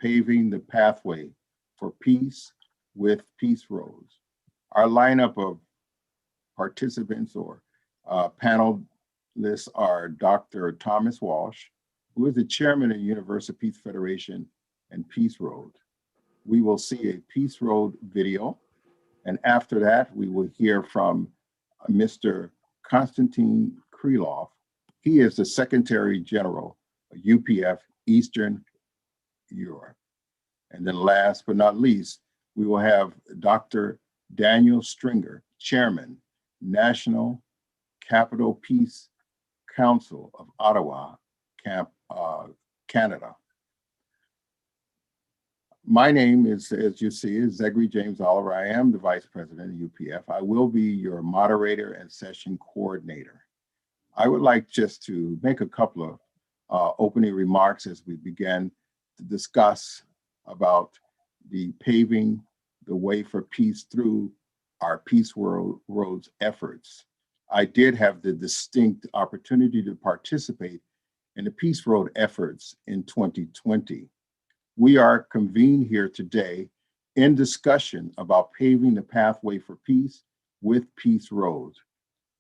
Paving the Pathway for Peace with Peace Roads. Our lineup of participants or panelists are Dr. Thomas Walsh, who is the chairman of the Universal Peace Federation and Peace Road. We will see a Peace Road video, and after that, we will hear from Mr. Constantine Krieloff. He is the Secretary General of UPF Eastern Europe. And then last but not least, we will have Dr. Daniel Stringer, Chairman, National Capital Peace Council of Ottawa, Canada. My name is, as you see, is Zachary James Oliver. I am the Vice President of UPF. I will be your moderator and session coordinator. I would like just to make a couple of opening remarks as we begin to discuss about the paving the way for peace through our Peace Roads efforts. I did have the distinct opportunity to participate in the Peace Road efforts in 2020. We are convened here today in discussion about paving the pathway for peace with Peace Roads.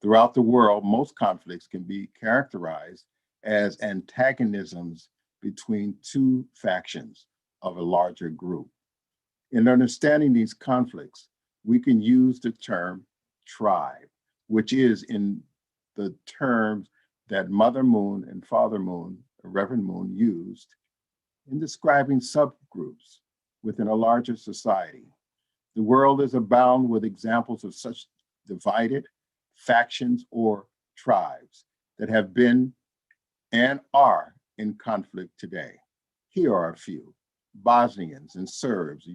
Throughout the world, most conflicts can be characterized as antagonisms between two factions of a larger group. In understanding these conflicts, we can use the term tribe, which is in the terms that Mother Moon and Father Moon, Reverend Moon, used in describing subgroups within a larger society. The world is abound with examples of such divided factions or tribes that have been and are in conflict today. Here are a few: Bosnians and Serbs,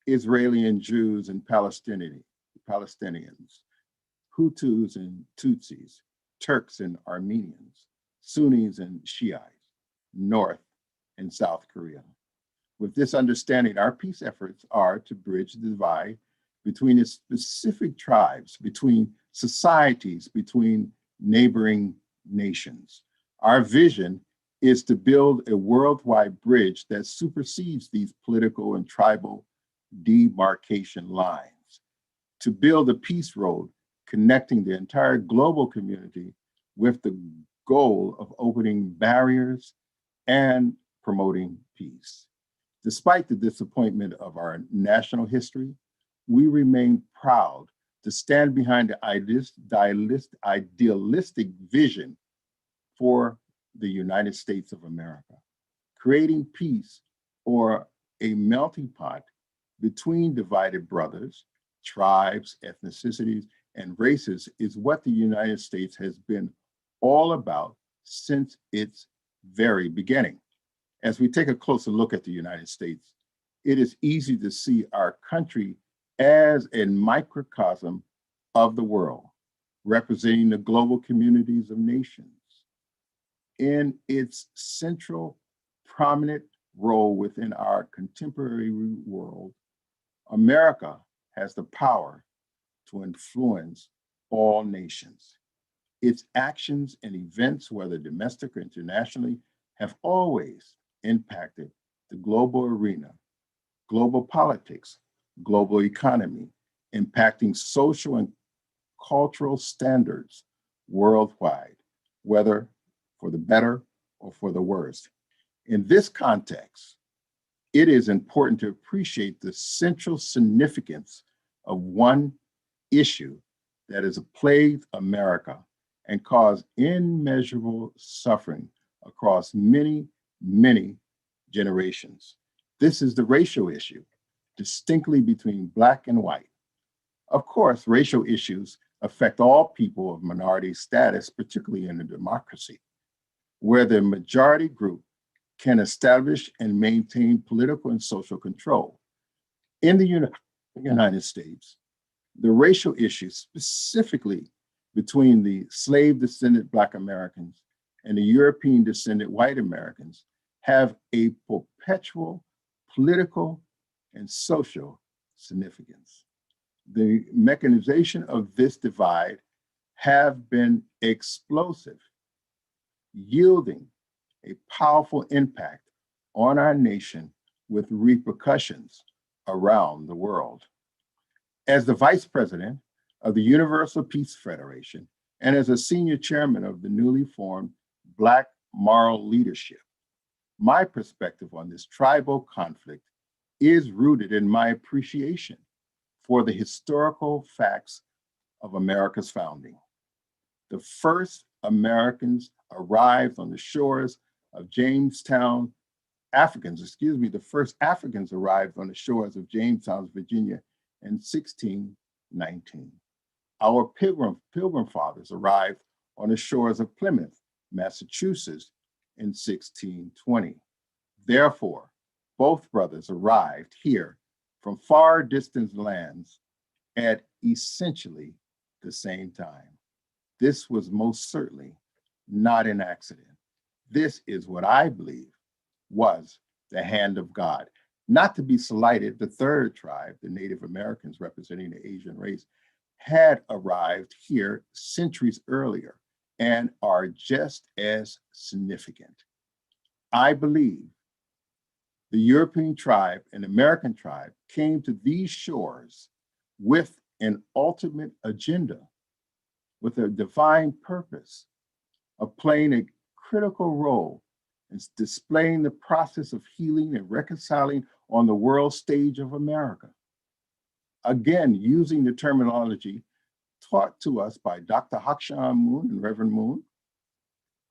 Israeli and Jews and Palestinians, Hutus and Tutsis, Turks and Armenians, Sunnis and Shiites, North and South Korea. With this understanding, our peace efforts are to bridge the divide between the specific tribes, between societies, between neighboring nations. Our vision is to build a worldwide bridge that supersedes these political and tribal demarcation lines, to build a peace road connecting the entire global community with the goal of opening barriers and promoting peace. Despite the disappointment of our national history, we remain proud to stand behind the idealistic vision for the United States of America. Creating peace, or a melting pot between divided brothers, tribes, ethnicities, and races, is what the United States has been all about since its very beginning. As we take a closer look at the United States, it is easy to see our country as a microcosm of the world, representing the global communities of nations. In its central, prominent role within our contemporary world, America has the power to influence all nations. Its actions and events, whether domestic or internationally, have always impacted the global arena, global politics, global economy, impacting social and cultural standards worldwide, whether for the better or for the worse. In this context, it is important to appreciate the central significance of one issue that has plagued America and caused immeasurable suffering across many, many generations. This is the racial issue, distinctly between Black and white. Of course, racial issues affect all people of minority status, particularly in a democracy, where the majority group can establish and maintain political and social control. In the United States, the racial issues, specifically between the slave-descended Black Americans and the European-descended white Americans, have a perpetual political and social significance. The mechanization of this divide have been explosive, yielding a powerful impact on our nation with repercussions around the world. As the vice president of the Universal Peace Federation and as a senior chairman of the newly formed Black Moral Leadership, my perspective on this tribal conflict is rooted in my appreciation for the historical facts of America's founding. The first Americans arrived on the shores of Jamestown, the first Africans arrived on the shores of Jamestown, Virginia in 1619. Our pilgrim fathers arrived on the shores of Plymouth, Massachusetts in 1620. Therefore, both brothers arrived here from far distant lands at essentially the same time. This was most certainly not an accident. This is what I believe was the hand of God. Not to be slighted, the third tribe, the Native Americans representing the Asian race, had arrived here centuries earlier and are just as significant. I believe the European tribe and American tribe came to these shores with an ultimate agenda, with a divine purpose of playing a critical role in displaying the process of healing and reconciling on the world stage of America. Again, using the terminology taught to us by Dr. Hakshan Moon and Reverend Moon,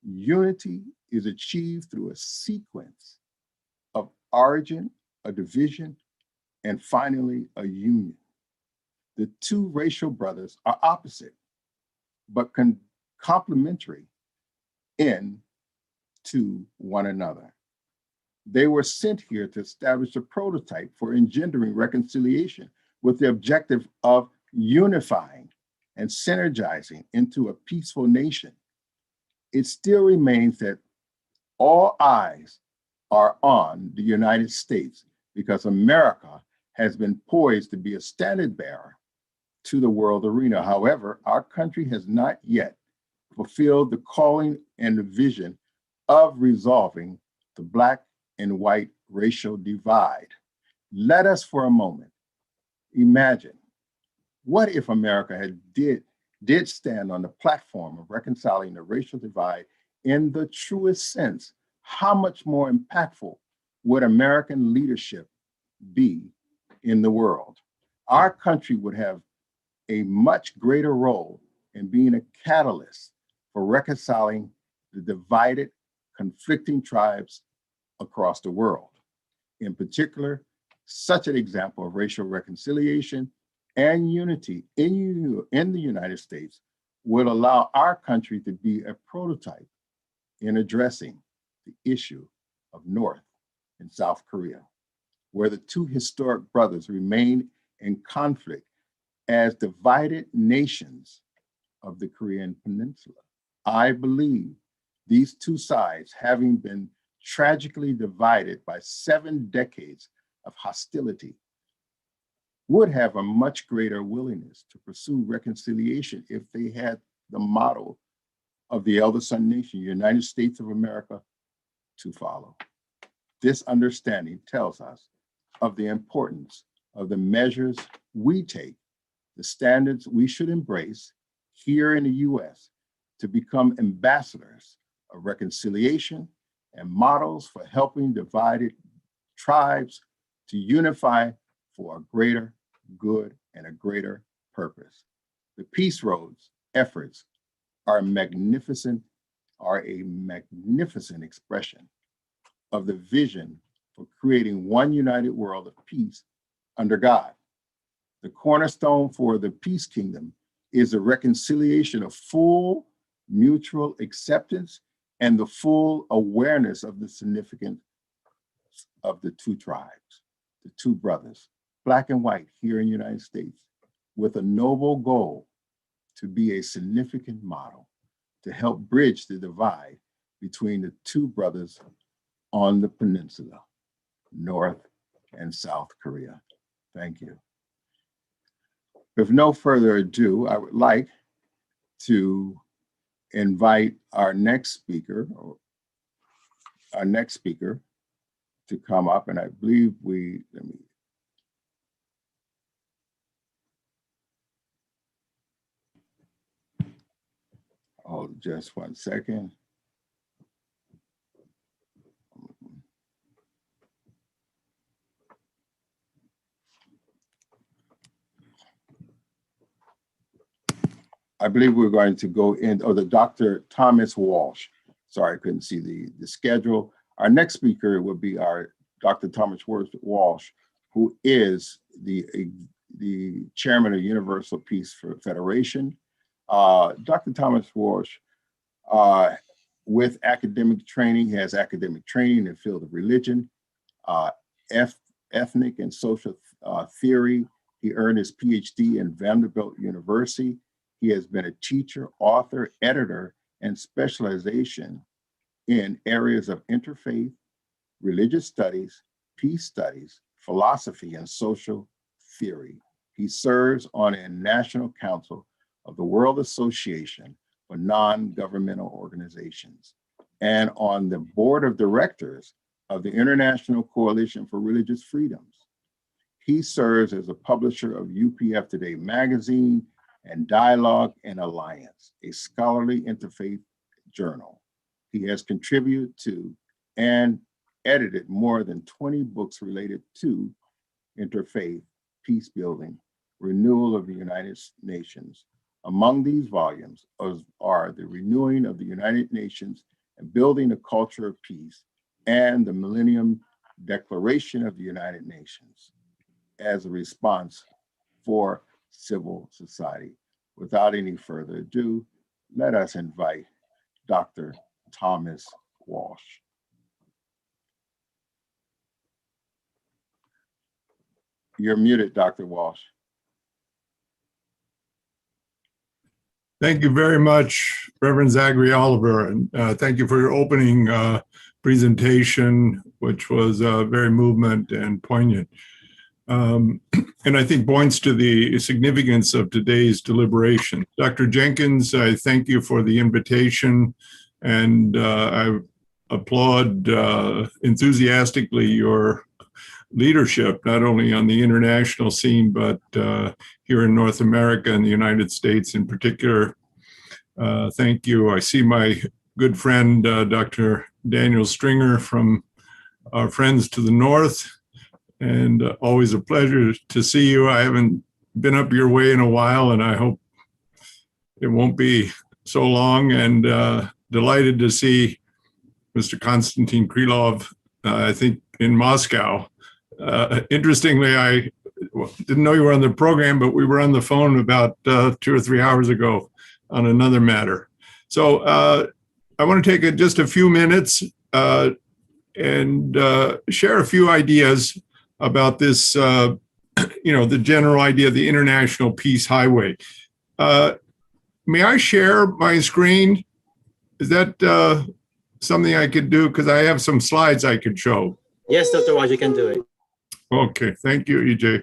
unity is achieved through a sequence of origin, a division, and finally a union. The two racial brothers are opposite, but complementary to one another. They were sent here to establish a prototype for engendering reconciliation with the objective of unifying and synergizing into a peaceful nation. It still remains that all eyes are on the United States because America has been poised to be a standard bearer to the world arena. However, our country has not yet fulfilled the calling and the vision of resolving the Black and white racial divide. Let us for a moment imagine, what if America did stand on the platform of reconciling the racial divide in the truest sense? How much more impactful would American leadership be in the world? Our country would have a much greater role in being a catalyst for reconciling the divided, conflicting tribes across the world. In particular, such an example of racial reconciliation and unity in the United States would allow our country to be a prototype in addressing the issue of North and South Korea, where the two historic brothers remain in conflict as divided nations of the Korean Peninsula. I believe these two sides, having been tragically divided by 7 decades of hostility, would have a much greater willingness to pursue reconciliation if they had the model of the elder son nation, United States of America, to follow. This understanding tells us of the importance of the measures we take, the standards we should embrace here in the US to become ambassadors of reconciliation and models for helping divided tribes to unify for a greater good and a greater purpose. The Peace Road's efforts are a magnificent expression of the vision for creating one united world of peace under God. The cornerstone for the peace kingdom is the reconciliation of full mutual acceptance and the full awareness of the significance of the two tribes, the two brothers, Black and white here in the United States, with a noble goal to be a significant model to help bridge the divide between the two brothers on the peninsula, North and South Korea. Thank you. With no further ado, I would like to invite our next speaker to come up, and I believe hold just one second. I believe we're going to go in, the Dr. Thomas Walsh. Sorry, I couldn't see the schedule. Our next speaker will be our Dr. Thomas Walsh, who is the chairman of Universal Peace Federation. Dr. Thomas Walsh, with academic training, has academic training in the field of religion, ethnic and social theory. He earned his PhD in Vanderbilt University. He has been a teacher, author, editor, and specialization in areas of interfaith, religious studies, peace studies, philosophy, and social theory. He serves on a national council of the World Association for Non-Governmental Organizations and on the board of directors of the International Coalition for Religious Freedoms. He serves as a publisher of UPF Today magazine and Dialogue and Alliance, a scholarly interfaith journal. He has contributed to and edited more than 20 books related to interfaith, peace building, renewal of the United Nations. Among these volumes are The Renewing of the United Nations and Building a Culture of Peace and the Millennium Declaration of the United Nations as a response for civil society. Without any further ado, let us invite Dr. Thomas Walsh. You're muted, Dr. Walsh. Thank you very much, Reverend Zachary Oliver, and thank you for your opening presentation, which was very movement and poignant. And I think points to the significance of today's deliberation. Dr. Jenkins, I thank you for the invitation, and I applaud enthusiastically your leadership, not only on the international scene, but here in North America and the United States in particular. Thank you. I see my good friend, Dr. Daniel Stringer from our friends to the north, and always a pleasure to see you. I haven't been up your way in a while, and I hope it won't be so long, and delighted to see Mr. Constantine Krieloff, I think in Moscow. Interestingly, I didn't know you were on the program, but we were on the phone about 2 or 3 hours ago on another matter. So I want to take just a few minutes and share a few ideas about this, the general idea of the International Peace Highway. May I share my screen? Is that something I could do? Because I have some slides I could show. Yes, Dr. Walsh, you can do it. Okay, thank you, EJ.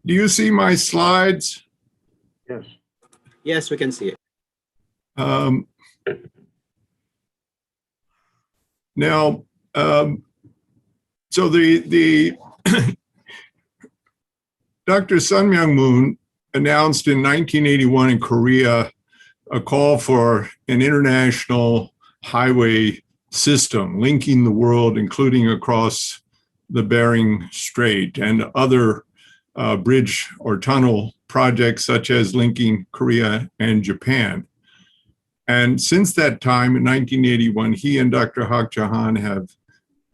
Do you see my slides? Yes. Yes, we can see it. Now, so the Dr. Sun Myung Moon announced in 1981 in Korea a call for an international highway system linking the world, including across the Bering Strait and other bridge or tunnel projects such as linking Korea and Japan. And since that time in 1981, he and Dr. Hak Jahan have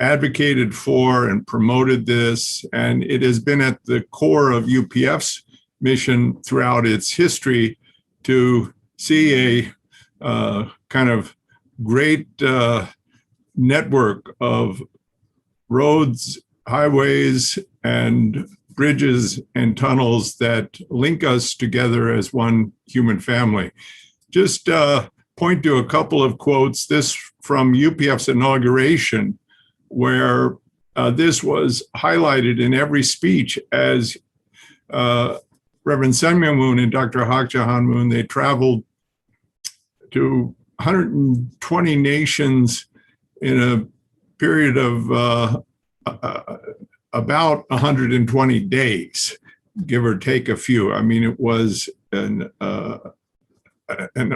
advocated for and promoted this, and it has been at the core of UPF's mission throughout its history to see a kind of great network of roads, highways, and bridges and tunnels that link us together as one human family. Just point to a couple of quotes. This from UPF's inauguration, where this was highlighted in every speech as Reverend Sun Myung Moon and Dr. Hak Ja Han Moon, they traveled to 120 nations in a period of about 120 days, give or take a few. I mean, it was an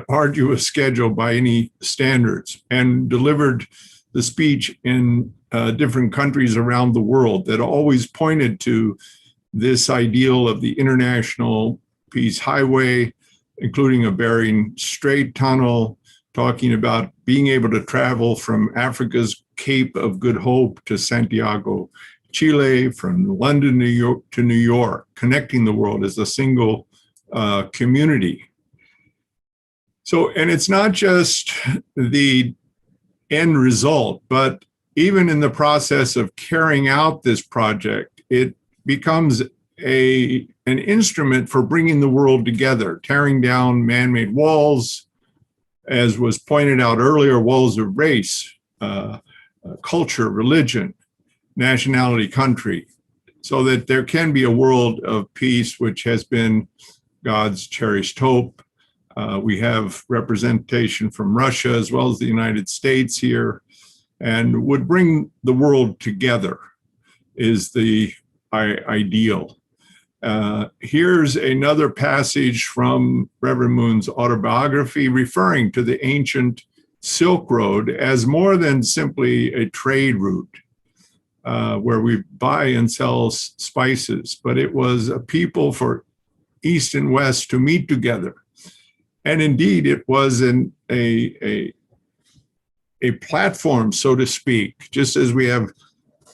arduous schedule by any standards, and delivered the speech in different countries around the world that always pointed to this ideal of the International Peace Highway, including a Bering Strait tunnel, talking about being able to travel from Africa's Cape of Good Hope to Santiago, Chile, from London, New York to New York, connecting the world as a single community. So, and it's not just the end result, but even in the process of carrying out this project, it becomes an instrument for bringing the world together, tearing down man-made walls, as was pointed out earlier, walls of race, culture, religion, nationality, country, so that there can be a world of peace, which has been God's cherished hope. We have representation from Russia as well as the United States here, and would bring the world together is the ideal. Here's another passage from Reverend Moon's autobiography referring to the ancient Silk Road as more than simply a trade route where we buy and sell spices, but it was a people for East and West to meet together. And indeed, it was a platform, so to speak, just as we have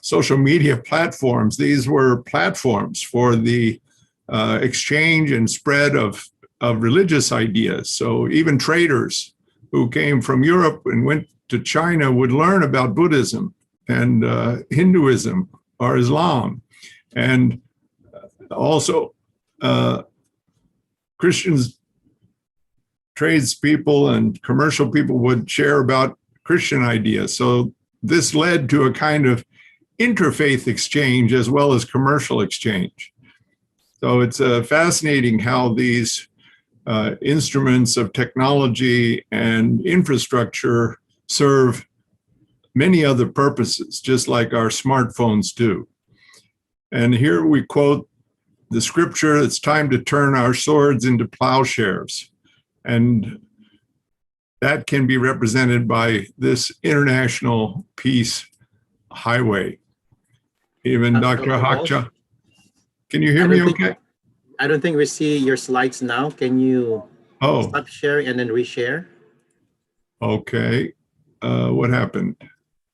social media platforms. These were platforms for the exchange and spread of religious ideas. So even traders who came from Europe and went to China would learn about Buddhism and Hinduism or Islam. And also Christians, tradespeople and commercial people would share about Christian ideas. So this led to a kind of interfaith exchange as well as commercial exchange. So it's fascinating how these instruments of technology and infrastructure serve many other purposes, just like our smartphones do. And here we quote the scripture, it's time to turn our swords into plowshares. And that can be represented by this International Peace Highway. Even Dr. Hak Ja. Can you hear me okay? I don't think we see your slides now. Can you stop sharing and then reshare? Okay. What happened?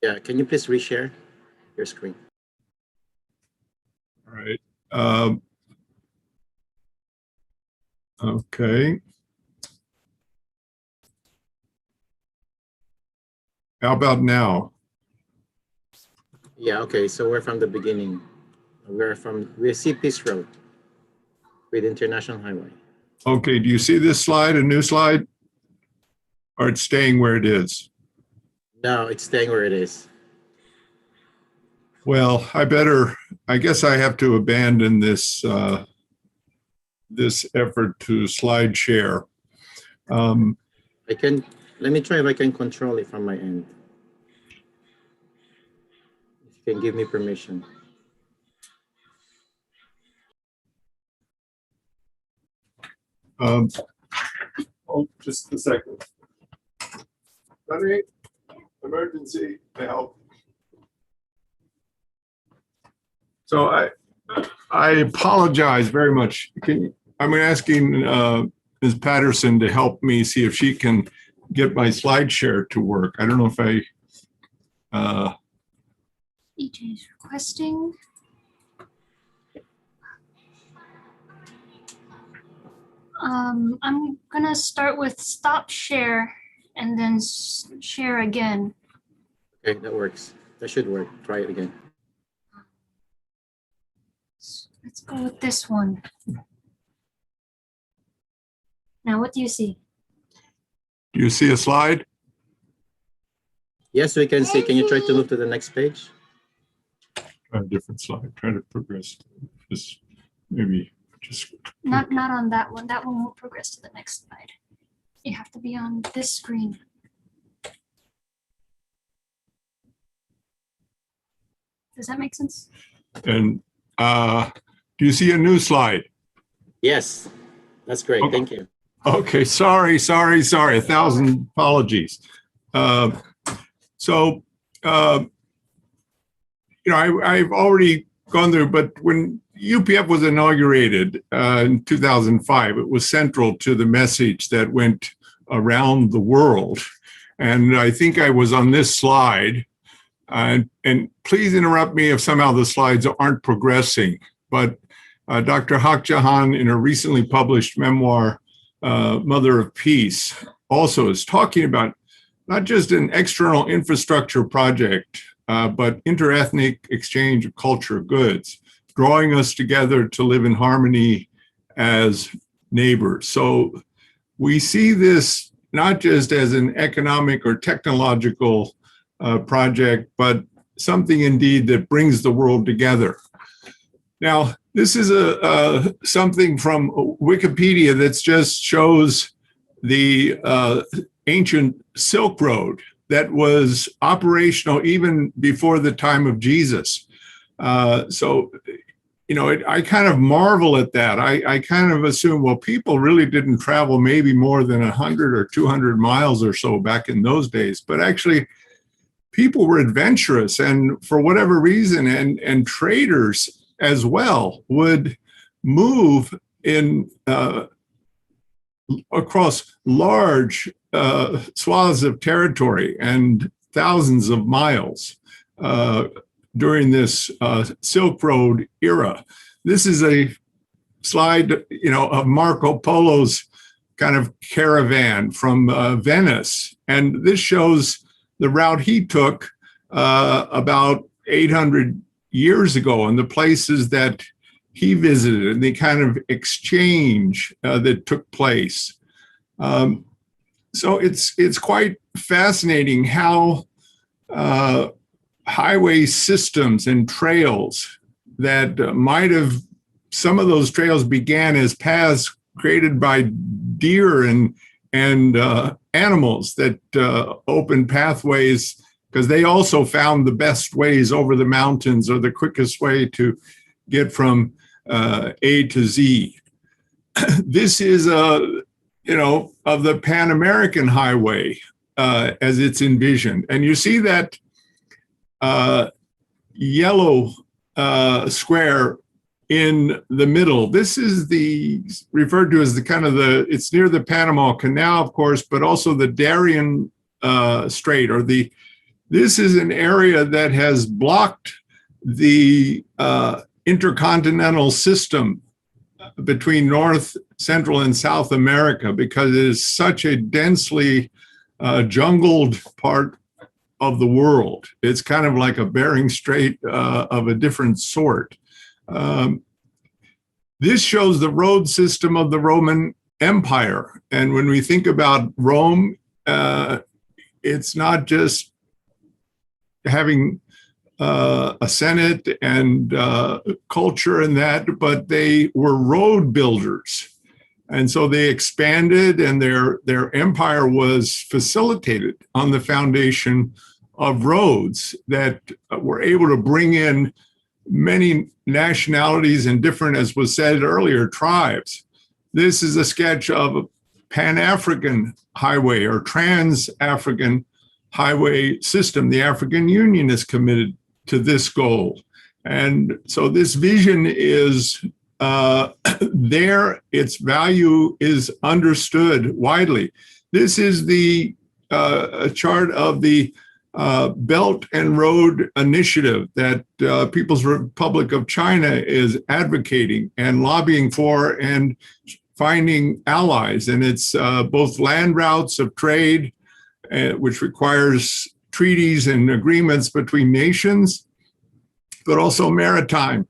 Yeah, can you please reshare your screen? All right. Okay. How about now? Yeah, okay, so we're from the beginning. We see Peace Road with International Highway. Okay, do you see this slide, a new slide? Or it's staying where it is? No, it's staying where it is. Well, I guess I have to abandon this this effort to slide share. Let me try if I can control it from my end. If you can give me permission. Just a second. Honey, emergency help. So I apologize very much. I'm asking Ms. Patterson to help me see if she can get my slide share to work. I don't know if EJ is requesting. I'm gonna start with stop share and then share again. Okay, that works. That should work. Try it again. Let's go with this one. Now, what do you see? do you see a slide? Yes, we can see. Can you try to move to the next page? Try a different slide. Try to progress. Just maybe Just Not on that one. That one won't progress to the next slide. You have to be on this screen. Does that make sense? and do you see a new slide? Yes, that's great. Okay. Thank you. Okay, sorry. 1,000 apologies. So, I've already gone through, but when UPF was inaugurated in 2005, it was central to the message that went around the world. And I think I was on this slide. And please interrupt me if somehow the slides aren't progressing. But Dr. Haq Jahan, in a recently published memoir, Mother of Peace, also is talking about not just an external infrastructure project, but interethnic exchange of culture goods, drawing us together to live in harmony as neighbors. So we see this not just as an economic or technological project, but something indeed that brings the world together. Now, this is something from Wikipedia that just shows the ancient Silk Road that was operational even before the time of Jesus. So, I kind of marvel at that. I kind of assume, well, people really didn't travel maybe more than 100 or 200 miles or so back in those days, but actually people were adventurous, and for whatever reason, and traders as well would move in across large swaths of territory and thousands of miles during this Silk Road era. This is a slide, of Marco Polo's kind of caravan from Venice, and this shows the route he took about 800 years ago and the places that he visited and the kind of exchange that took place. So it's quite fascinating how highway systems and trails that some of those trails began as paths created by deer and animals that opened pathways, because they also found the best ways over the mountains or the quickest way to get from A to Z. This is of the Pan American Highway as it's envisioned. And you see that yellow square in the middle. This is referred to as it's near the Panama Canal, of course, but also the Darien Strait, this is an area that has blocked the intercontinental system between North, Central, and South America, because it is such a densely jungled part of the world. It's kind of like a Bering Strait of a different sort. This shows the road system of the Roman Empire. And when we think about Rome, it's not just having a senate and culture and that, but they were road builders. And so they expanded, and their empire was facilitated on the foundation of roads that were able to bring in many nationalities and different, as was said earlier, tribes. This is a sketch of a Pan-African highway or Trans-African highway system. The African Union is committed to this goal. And so this vision is there, its value is understood widely. This is the chart of the Belt and Road Initiative that People's Republic of China is advocating and lobbying for and finding allies. And it's both land routes of trade, which requires treaties and agreements between nations, but also maritime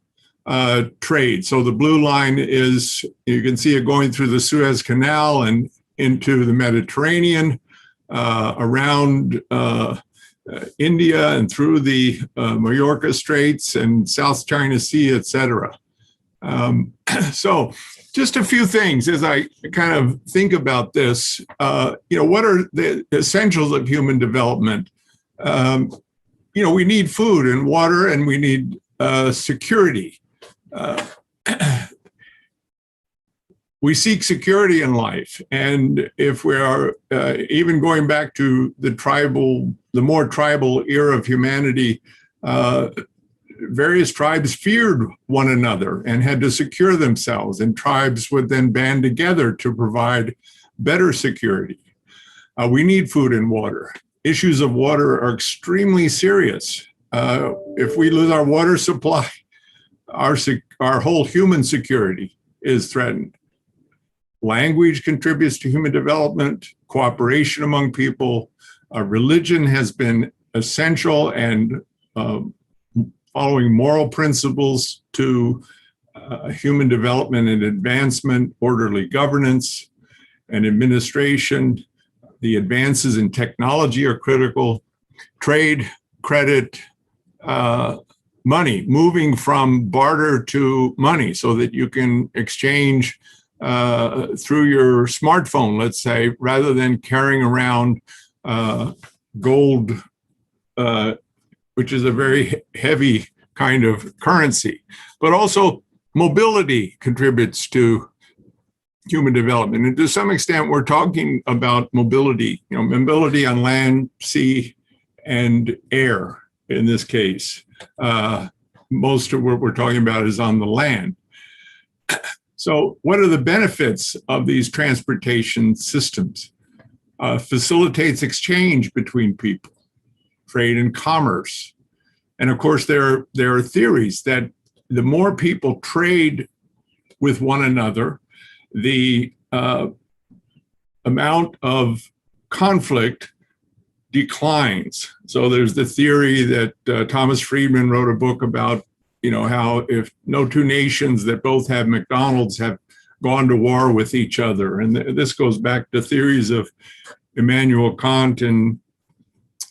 trade. So the blue line is, you can see it going through the Suez Canal and into the Mediterranean, around India and through the Majorca Straits and South China Sea, etc. So just a few things as I kind of think about this. What are the essentials of human development? We need food and water, and we need security. We seek security in life. And if we are even going back to the more tribal era of humanity, various tribes feared one another and had to secure themselves, and tribes would then band together to provide better security. We need food and water. Issues of water are extremely serious. If we lose our water supply, our whole human security is threatened. Language contributes to human development, cooperation among people. Religion has been essential, and following moral principles to human development and advancement, orderly governance and administration. The advances in technology are critical. Trade, credit, money, moving from barter to money so that you can exchange through your smartphone, let's say, rather than carrying around gold, which is a very heavy kind of currency. But also mobility contributes to human development. And to some extent, we're talking about mobility, mobility on land, sea, and air in this case. Most of what we're talking about is on the land. So what are the benefits of these transportation systems? Facilitates exchange between people, trade and commerce. And of course, there are theories that the more people trade with one another, the amount of conflict declines. So there's the theory that Thomas Friedman wrote a book about, how if no two nations that both have McDonald's have gone to war with each other. And this goes back to theories of Immanuel Kant in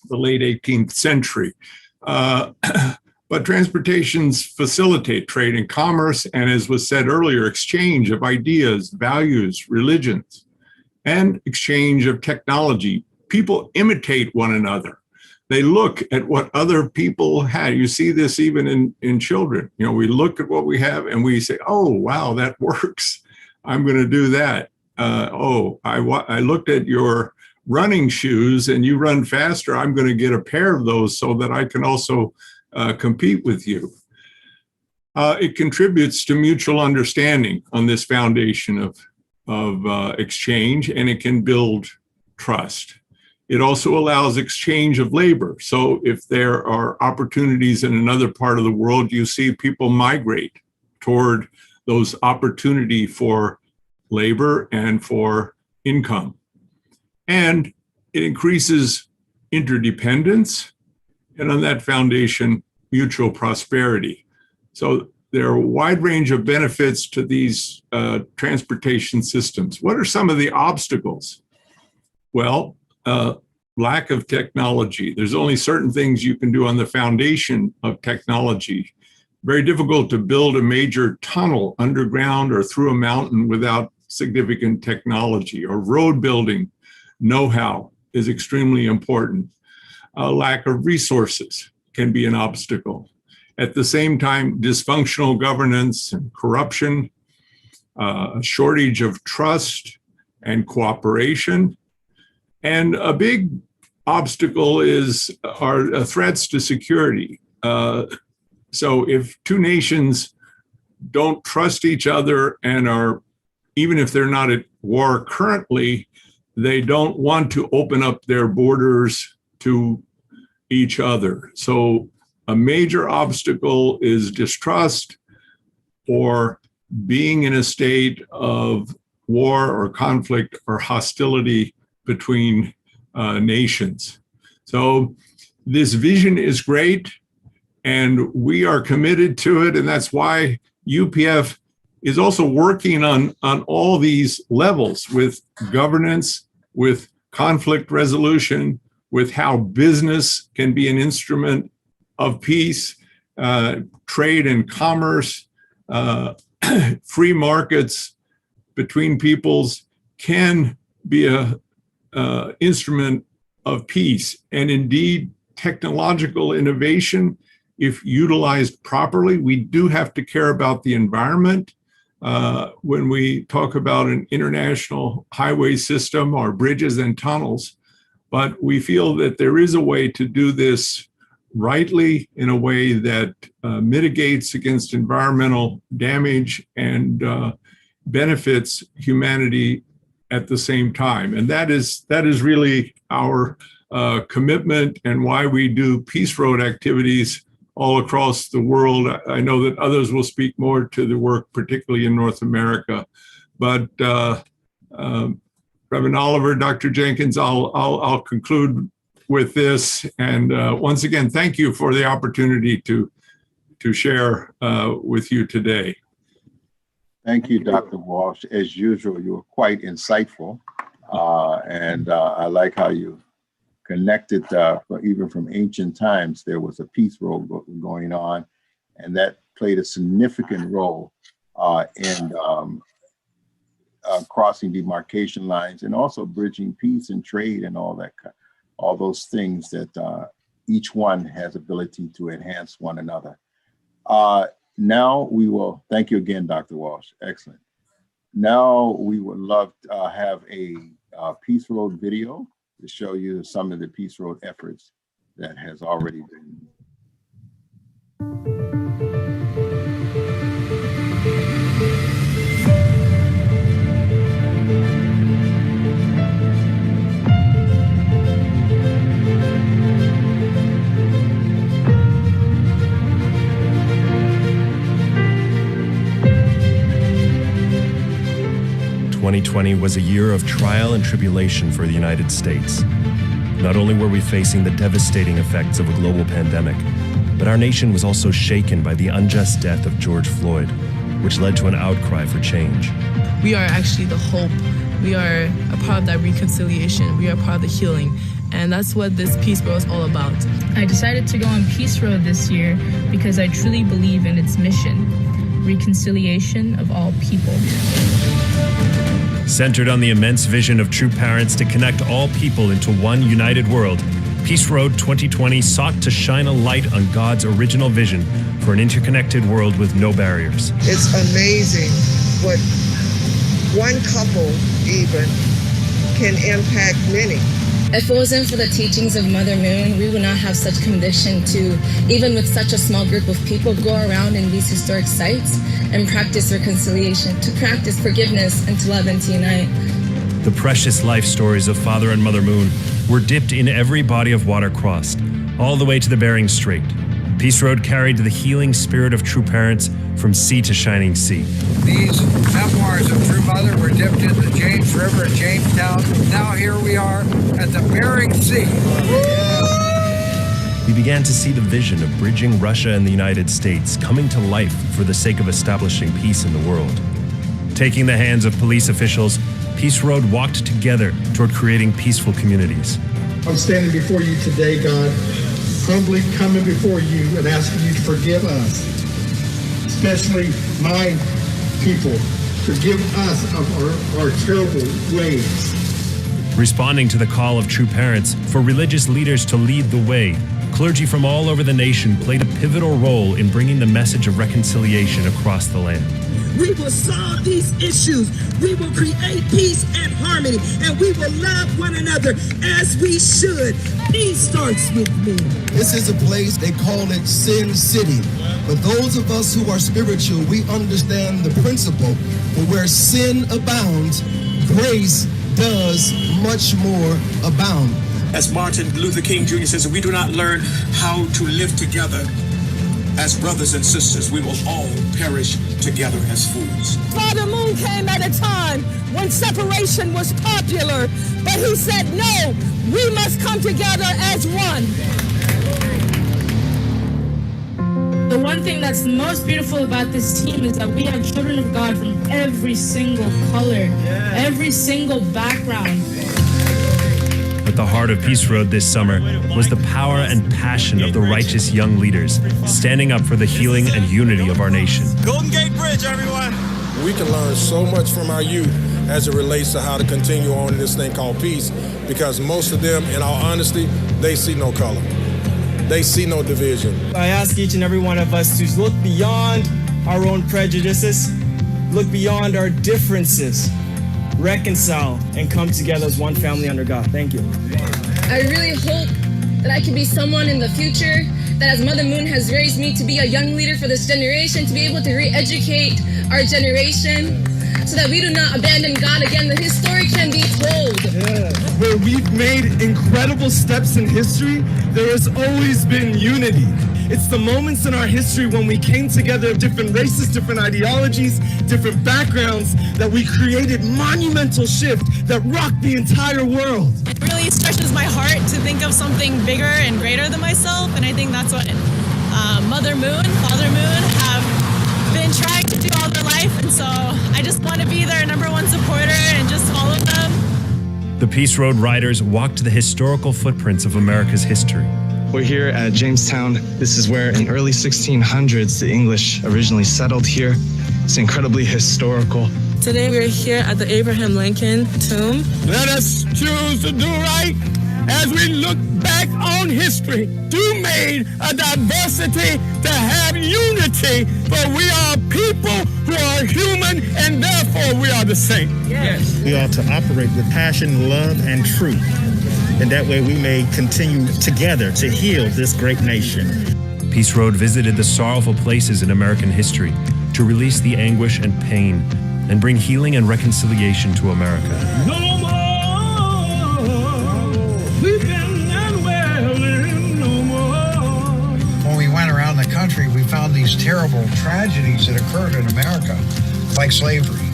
the late 18th century. But transportations facilitate trade and commerce, and as was said earlier, exchange of ideas, values, religions, and exchange of technology. People imitate one another. They look at what other people had. You see this even in children. We look at what we have and we say, oh, wow, that works. I'm going to do that. I looked at your running shoes and you run faster. I'm going to get a pair of those so that I can also compete with you. It contributes to mutual understanding on this foundation of exchange, and it can build trust. It also allows exchange of labor. So if there are opportunities in another part of the world, you see people migrate toward those opportunity for labor and for income. And it increases interdependence, and on that foundation, mutual prosperity. So there are a wide range of benefits to these transportation systems. What are some of the obstacles? Well, lack of technology. There's only certain things you can do on the foundation of technology. Very difficult to build a major tunnel underground or through a mountain without significant technology. Or road building know-how is extremely important. Lack of resources can be an obstacle. At the same time, dysfunctional governance and corruption, a shortage of trust and cooperation. And a big obstacle are threats to security. So if two nations don't trust each other and are, even if they're not at war currently, they don't want to open up their borders to each other. So a major obstacle is distrust or being in a state of war or conflict or hostility between nations. So this vision is great, and we are committed to it, and that's why UPF is also working on all these levels with governance, with conflict resolution, with how business can be an instrument of peace, trade and commerce, free markets between peoples can be a instrument of peace. And indeed, technological innovation, if utilized properly, we do have to care about the environment. When we talk about an international highway system or bridges and tunnels, but we feel that there is a way to do this rightly in a way that mitigates against environmental damage and benefits humanity at the same time. And that is really our commitment and why we do Peace Road activities all across the world. I know that others will speak more to the work, particularly in North America. But Reverend Oliver, Dr. Jenkins, I'll conclude with this. And once again, thank you for the opportunity to share with you today. Thank you, Dr. Walsh. As usual, you were quite insightful. And I like how you connected, even from ancient times, there was a peace road going on, and that played a significant role in crossing demarcation lines and also bridging peace and trade and all those things that each one has ability to enhance one another. Now we will, thank you again, Dr. Walsh, excellent. Now we would love to have a Peace Road video to show you some of the Peace Road efforts that has already been. 2020 was a year of trial and tribulation for the United States. Not only were we facing the devastating effects of a global pandemic, but our nation was also shaken by the unjust death of George Floyd, which led to an outcry for change. We are actually the hope. We are a part of that reconciliation. We are part of the healing. And that's what this Peace Road is all about. I decided to go on Peace Road this year because I truly believe in its mission, reconciliation of all people. Centered on the immense vision of True Parents to connect all people into one united world, Peace Road 2020 sought to shine a light on God's original vision for an interconnected world with no barriers. It's amazing what one couple even can impact many. If it wasn't for the teachings of Mother Moon, we would not have such conviction to, even with such a small group of people, go around in these historic sites and practice reconciliation, to practice forgiveness and to love and to unite. The precious life stories of Father and Mother Moon were dipped in every body of water crossed, all the way to the Bering Strait. Peace Road carried the healing spirit of True Parents from sea to shining sea. These memoirs of True Mother were dipped in the James River at Jamestown. Now here we are at the Bering Sea. We began to see the vision of bridging Russia and the United States coming to life for the sake of establishing peace in the world. Taking the hands of police officials, Peace Road walked together toward creating peaceful communities. I'm standing before you today, God, humbly coming before you and asking you to forgive us, especially my people. Forgive us of our terrible ways. Responding to the call of True Parents for religious leaders to lead the way, clergy from all over the nation played a pivotal role in bringing the message of reconciliation across the land. We will solve these issues. We will create peace and harmony, and we will love one another as we should. Peace starts with me. This is a place, they call it Sin City. But those of us who are spiritual, we understand the principle. But where sin abounds, grace does much more abound. As Martin Luther King Jr. says, if we do not learn how to live together as brothers and sisters, we will all perish together as fools. Father Moon came at a time when separation was popular, but he said, no, we must come together as one. The one thing that's most beautiful about this team is that we have children of God from every single color, every single background. A At the heart of Peace Road this summer was the power and passion of the righteous young leaders standing up for the healing and unity of our nation. Golden Gate Bridge, everyone. We can learn so much from our youth as it relates to how to continue on in this thing called peace, because most of them, in all honesty, they see no color. They see no division. I ask each and every one of us to look beyond our own prejudices, look beyond our differences, reconcile, and come together as one family under God. Thank you. I really hope that I can be someone in the future that, as Mother Moon has raised me to be a young leader for this generation, to be able to re-educate our generation so that we do not abandon God again, that His story can be told. Where we've made incredible steps in history, there has always been unity. It's the moments in our history when we came together of different races, different ideologies, different backgrounds, that we created monumental shift that rocked the entire world. It really stretches my heart to think of something bigger and greater than myself, and I think that's what Mother Moon, Father Moon have been trying to do all their life, and so I just want to be their #1 supporter and just follow them. The Peace Road Riders walked the historical footprints of America's history. We're here at Jamestown. This is where in early 1600s the English originally settled here. It's incredibly historical. Today we're here at the Abraham Lincoln tomb. Let us choose to do right as we look back on history. You made a diversity to have unity, but we are people who are human, and therefore we are the same. Yes. We are to operate with passion, love, and truth. And that way we may continue together to heal this great nation. Peace Road visited the sorrowful places in American history to release the anguish and pain and bring healing and reconciliation to America. No more weeping and wailing, no more. When we went around the country, we found these terrible tragedies that occurred in America, like slavery.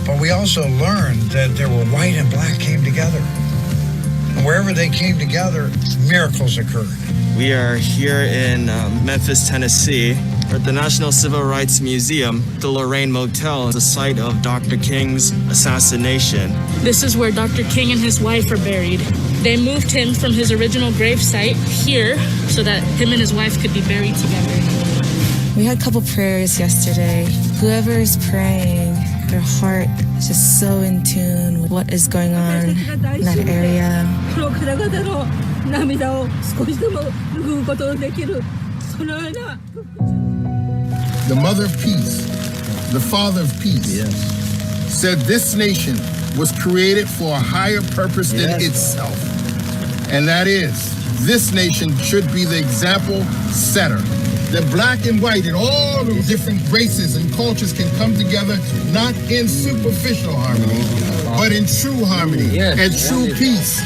But we also learned that there were white and black came together. And wherever they came together, miracles occurred. We are here in Memphis, Tennessee, at the National Civil Rights Museum. The Lorraine Motel is the site of Dr. King's assassination. This is where Dr. King and his wife are buried. They moved him from his original grave site here so that him and his wife could be buried together. We had a couple prayers yesterday. Whoever is praying, their heart is just so in tune with what is going on in that area. The Mother of Peace, the Father of Peace, said this nation was created for a higher purpose than itself. And that is, this nation should be the example setter. That black and white and all the different races and cultures can come together, not in superficial harmony, but in true harmony and true peace.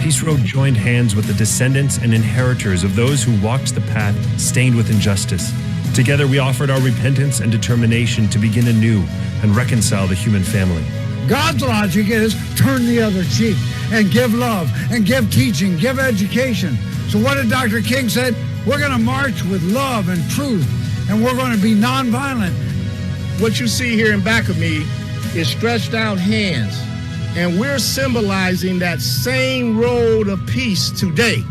Peace Road joined hands with the descendants and inheritors of those who walked the path stained with injustice. Together we offered our repentance and determination to begin anew and reconcile the human family. God's logic is turn the other cheek and give love and give teaching, give education. So what did Dr. King say? We're going to march with love and truth, and we're going to be nonviolent. What you see here in back of me is stretched out hands, and we're symbolizing that same road of peace today.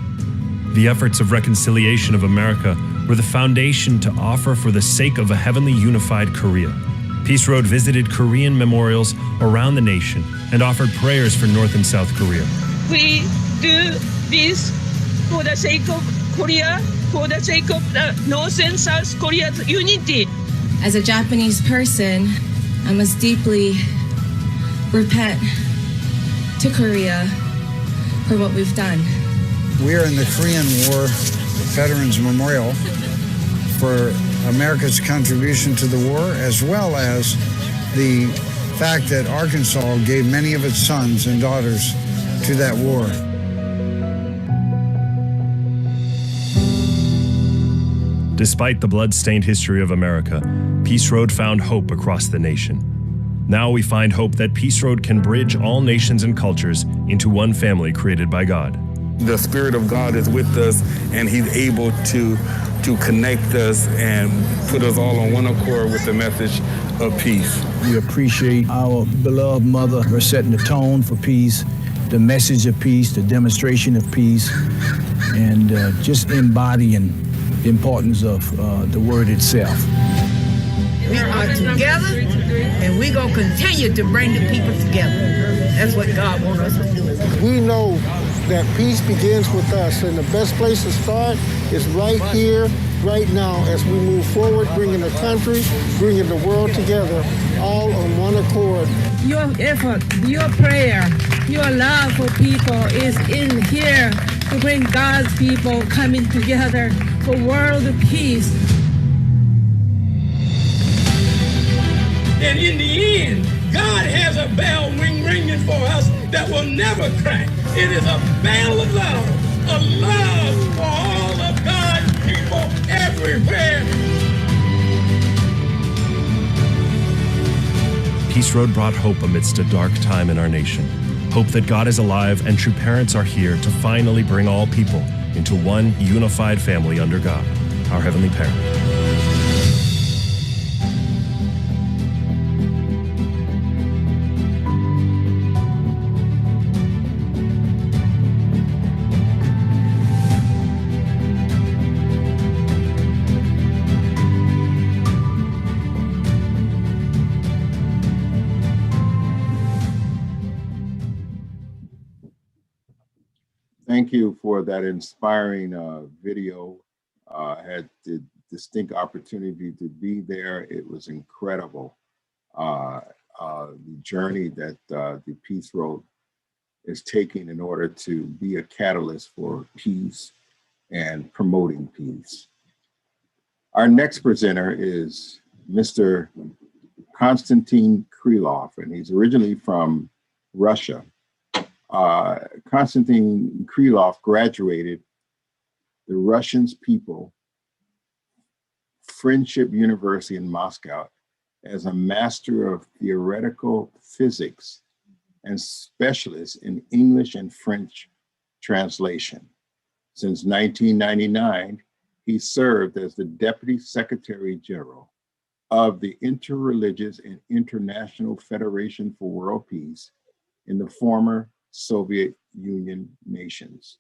The efforts of reconciliation of America were the foundation to offer for the sake of a heavenly unified Korea. Peace Road visited Korean memorials around the nation and offered prayers for North and South Korea. We do this for the sake of Korea, for the sake of the North and South Korea's unity. As a Japanese person, I must deeply repent to Korea for what we've done. We are in the Korean War Veterans Memorial for America's contribution to the war, as well as the fact that Arkansas gave many of its sons and daughters to that war. Despite the blood-stained history of America, Peace Road found hope across the nation. Now we find hope that Peace Road can bridge all nations and cultures into one family created by God. The Spirit of God is with us, and He's able to connect us and put us all on one accord with the message of peace. We appreciate our beloved mother for setting the tone for peace the message of peace, the demonstration of peace, and just embodying the importance of the word itself. We are together, and we're going to continue to bring the people together. That's what God wants us to do. We know that peace begins with us, and the best place to start is right here, right now, as we move forward, bringing the country, bringing the world together, all on one accord. Your effort, your prayer, your love for people is in here to bring God's people coming together for world peace. And in the end, God has a bell ringing for us that will never crack. It is a bell of love for all of God's people everywhere. Peace Road brought hope amidst a dark time in our nation. Hope that God is alive and true parents are here to finally bring all people into one unified family under God, our Heavenly Parent. Thank you for that inspiring video. I had the distinct opportunity to be there. It was incredible. The journey that the Peace Road is taking in order to be a catalyst for peace and promoting peace. Our next presenter is Mr. Constantine Krieloff, and he's originally from Russia. Constantine Krieloff graduated the Russian People Friendship University in Moscow as a Master of Theoretical Physics and specialist in English and French translation. Since 1999, he served as the Deputy Secretary General of the Interreligious and International Federation for World Peace in the former Soviet Union nations.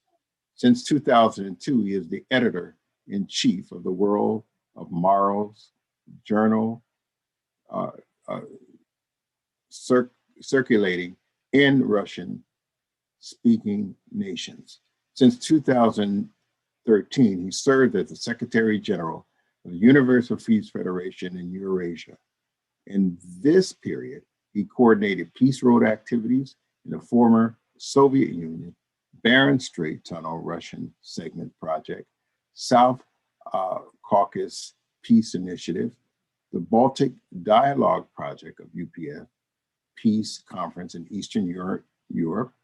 Since 2002, he is the editor-in-chief of the World of Morals journal, circulating in Russian-speaking nations. Since 2013, he served as the Secretary General of the Universal Peace Federation in Eurasia. In this period, he coordinated Peace Road activities in the former Soviet Union, Barents Strait Tunnel Russian Segment Project, South Caucasus Peace Initiative, the Baltic Dialogue Project of UPF, Peace Conference in Eastern Europe.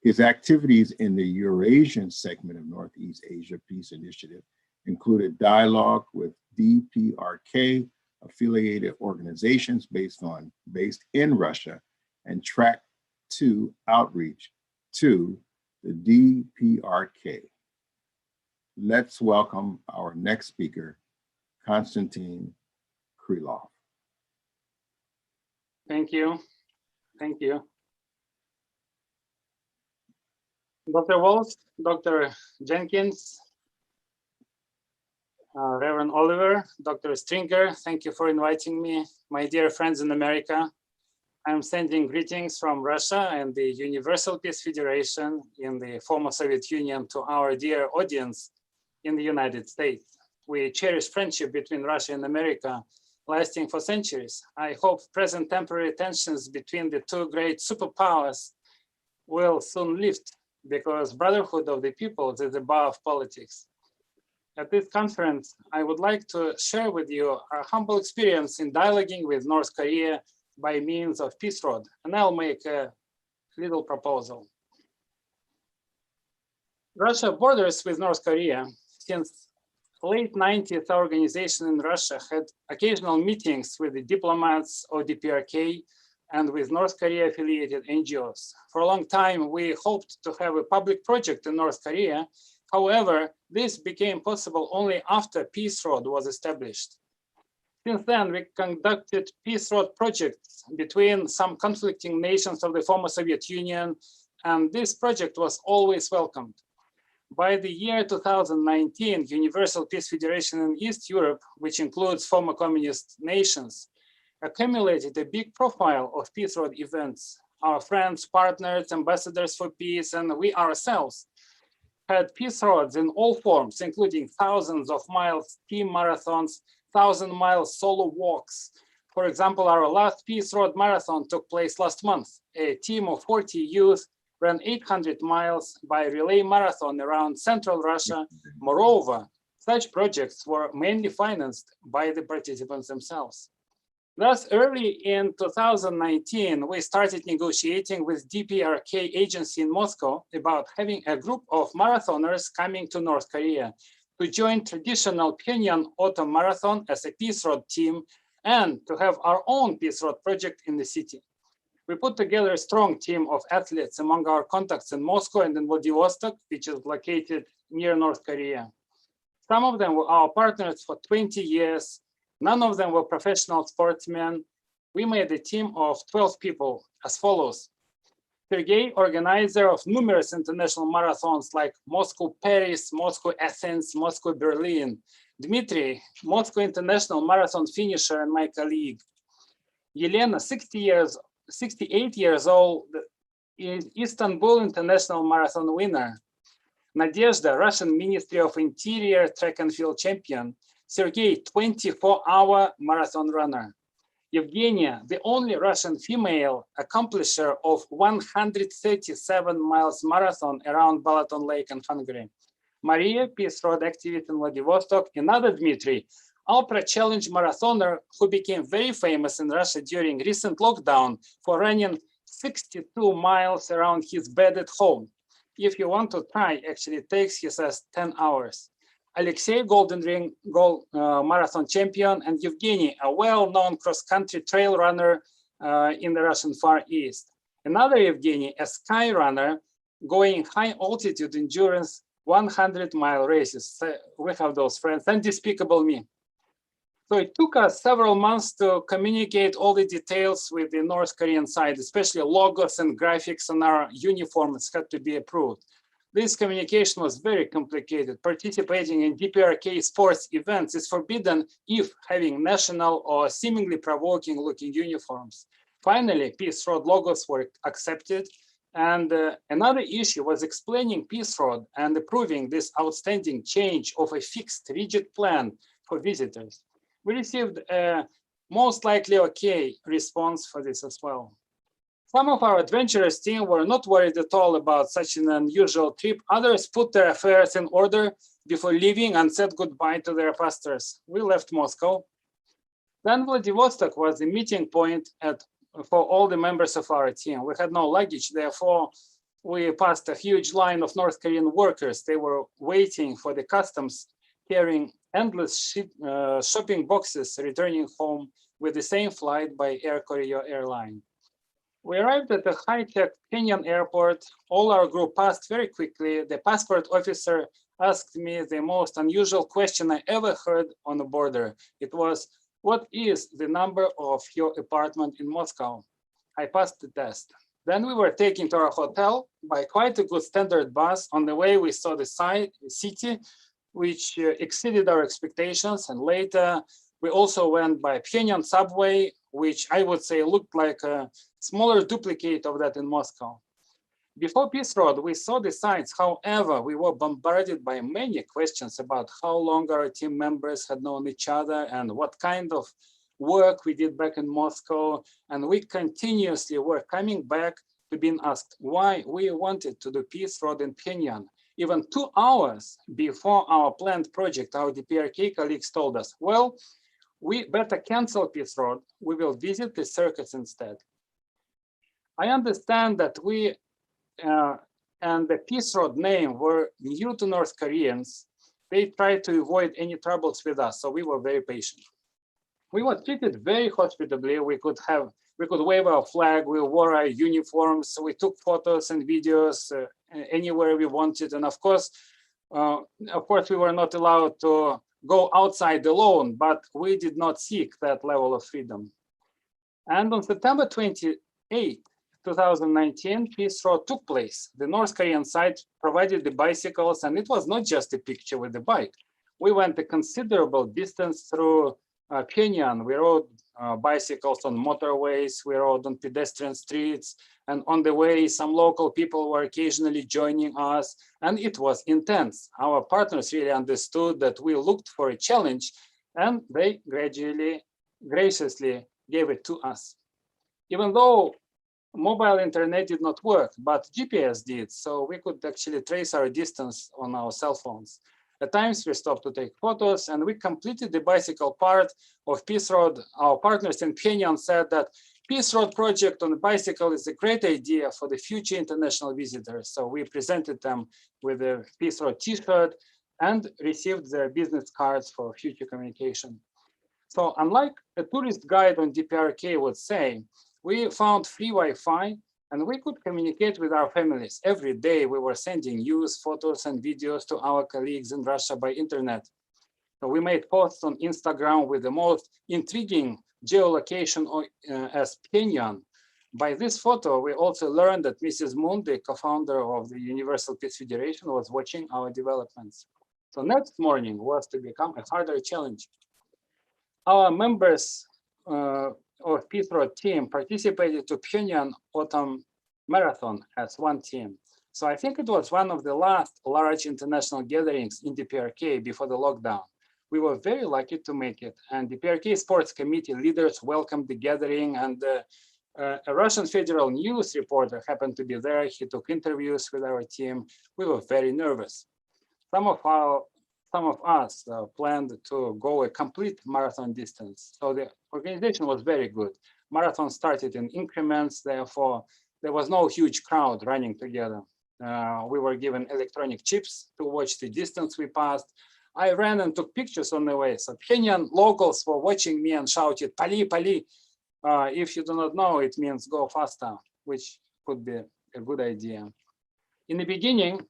His activities in the Eurasian segment of Northeast Asia Peace Initiative included dialogue with DPRK affiliated organizations based in Russia and track to outreach to the DPRK. Let's welcome our next speaker, Constantine Krieloff. Thank you. Thank you. Dr. Walsh, Dr. Jenkins, Reverend Oliver, Dr. Stringer, thank you for inviting me. My dear friends in America, I'm sending greetings from Russia and the Universal Peace Federation in the former Soviet Union to our dear audience in the United States. We cherish friendship between Russia and America lasting for centuries. I hope present temporary tensions between the two great superpowers will soon lift because brotherhood of the peoples is above politics. At this conference, I would like to share with you our humble experience in dialoguing with North Korea by means of Peace Road, and I'll make a little proposal. Russia borders with North Korea. Since late 90s, our organization in Russia had occasional meetings with the diplomats of DPRK and with North Korea affiliated NGOs. For a long time, we hoped to have a public project in North Korea. However, this became possible only after Peace Road was established. Since then, we conducted Peace Road projects between some conflicting nations of the former Soviet Union and this project was always welcomed. By the year 2019, Universal Peace Federation in East Europe, which includes former communist nations, accumulated a big profile of Peace Road events. Our friends, partners, ambassadors for peace, and we ourselves had peace roads in all forms, including thousands of miles team marathons, 1,000-mile solo walks. For example, our last Peace Road Marathon took place last month. A team of 40 youth ran 800 miles by relay marathon around central Russia. Moreover, such projects were mainly financed by the participants themselves. Thus, early in 2019, we started negotiating with DPRK agency in Moscow about having a group of marathoners coming to North Korea to join traditional Pyongyang Autumn Marathon as a Peace Road team and to have our own Peace Road project in the city. We put together a strong team of athletes among our contacts in Moscow and in Vladivostok, which is located near North Korea. Some of them were our partners for 20 years. None of them were professional sportsmen. We made a team of 12 people as follows. Sergei, organizer of numerous international marathons like Moscow, Paris, Moscow, Athens, Moscow, Berlin. Dmitry, Moscow International Marathon finisher and my colleague. Yelena, 68 years old, is Istanbul International Marathon winner. Nadezhda, Russian Ministry of Interior track and field champion. Sergei, 24-hour marathon runner. Evgenia, the only Russian female accomplisher of 137 miles marathon around Balaton Lake in Hungary. Maria, Peace Road activist in Vladivostok. Another Dmitry, ultra challenge marathoner who became very famous in Russia during recent lockdown for running 62 miles around his bed at home. If you want to try, actually it takes, he says, 10 hours. Alexei, Golden Ring marathon champion, and Evgeny, a well-known cross-country trail runner in the Russian Far East. Another Evgeny, a sky runner going high-altitude endurance 100-mile races. So we have those friends, and Despicable Me. So it took us several months to communicate all the details with the North Korean side, especially logos and graphics on our uniforms had to be approved. This communication was very complicated. Participating in DPRK sports events is forbidden if having national or seemingly provoking looking uniforms. Finally, Peace Road logos were accepted. And another issue was explaining Peace Road and approving this outstanding change of a fixed rigid plan for visitors. We received a most likely okay response for this as well. Some of our adventurous team were not worried at all about such an unusual trip. Others put their affairs in order before leaving and said goodbye to their pastors. We left Moscow. Then Vladivostok was the meeting point for all the members of our team. We had no luggage, therefore we passed a huge line of North Korean workers. They were waiting for the customs, carrying endless shopping boxes, returning home with the same flight by Air Koryo airline. We arrived at the high-tech Kenyan airport. All our group passed very quickly. The passport officer asked me the most unusual question I ever heard on the border. It was, "What is the number of your apartment in Moscow?" I passed the test. Then we were taken to our hotel by quite a good standard bus. On the way, we saw the city, which exceeded our expectations. And later, we also went by Pyongyang subway, which I would say looked like a smaller duplicate of that in Moscow. Before Peace Road, we saw the sights. However, we were bombarded by many questions about how long our team members had known each other and what kind of work we did back in Moscow. And we continuously were coming back to being asked why we wanted to do Peace Road in Pyongyang. Even 2 hours before our planned project, our DPRK colleagues told us, well, we better cancel Peace Road. We will visit the circuits instead. I understand that we and the Peace Road name were new to North Koreans. They tried to avoid any troubles with us, so we were very patient. We were treated very hospitably. We could wave our flag. We wore our uniforms. We took photos and videos anywhere we wanted. And of course, we were not allowed to go outside alone, but we did not seek that level of freedom. And on September 28th, 2019, Peace Road took place. The North Korean side provided the bicycles, and it was not just a picture with the bike. We went a considerable distance through Pyongyang. We rode bicycles on motorways, we rode on pedestrian streets, and on the way, some local people were occasionally joining us, and it was intense. Our partners really understood that we looked for a challenge, and they graciously gave it to us. Even though mobile internet did not work, but GPS did, so we could actually trace our distance on our cell phones. At times we stopped to take photos, and we completed the bicycle part of Peace Road. Our partners in Pyongyang said that Peace Road project on a bicycle is a great idea for the future international visitors. So we presented them with a Peace Road t-shirt and received their business cards for future communication. So unlike a tourist guide on DPRK would say, we found free Wi-Fi, and we could communicate with our families. Every day we were sending news, photos, and videos to our colleagues in Russia by internet. So we made posts on Instagram with the most intriguing geolocation as Pyongyang. By this photo, we also learned that Mrs. Moon, the co-founder of the Universal Peace Federation, was watching our developments. So next morning was to become a harder challenge. Our members of Peace Road team participated to Pyongyang Autumn Marathon as one team. So I think it was one of the last large international gatherings in the DPRK before the lockdown. We were very lucky to make it, and the DPRK Sports Committee leaders welcomed the gathering, and a Russian Federal News reporter happened to be there. He took interviews with our team. We were very nervous. Some of us planned to go a complete marathon distance. So the organization was very good. Marathon started in increments, therefore there was no huge crowd running together. We were given electronic chips to watch the distance we passed. I ran and took pictures on the way. So Pyongyang locals were watching me and shouted, "Pali, Pali." If you do not know, it means go faster, which could be a good idea. In the beginning,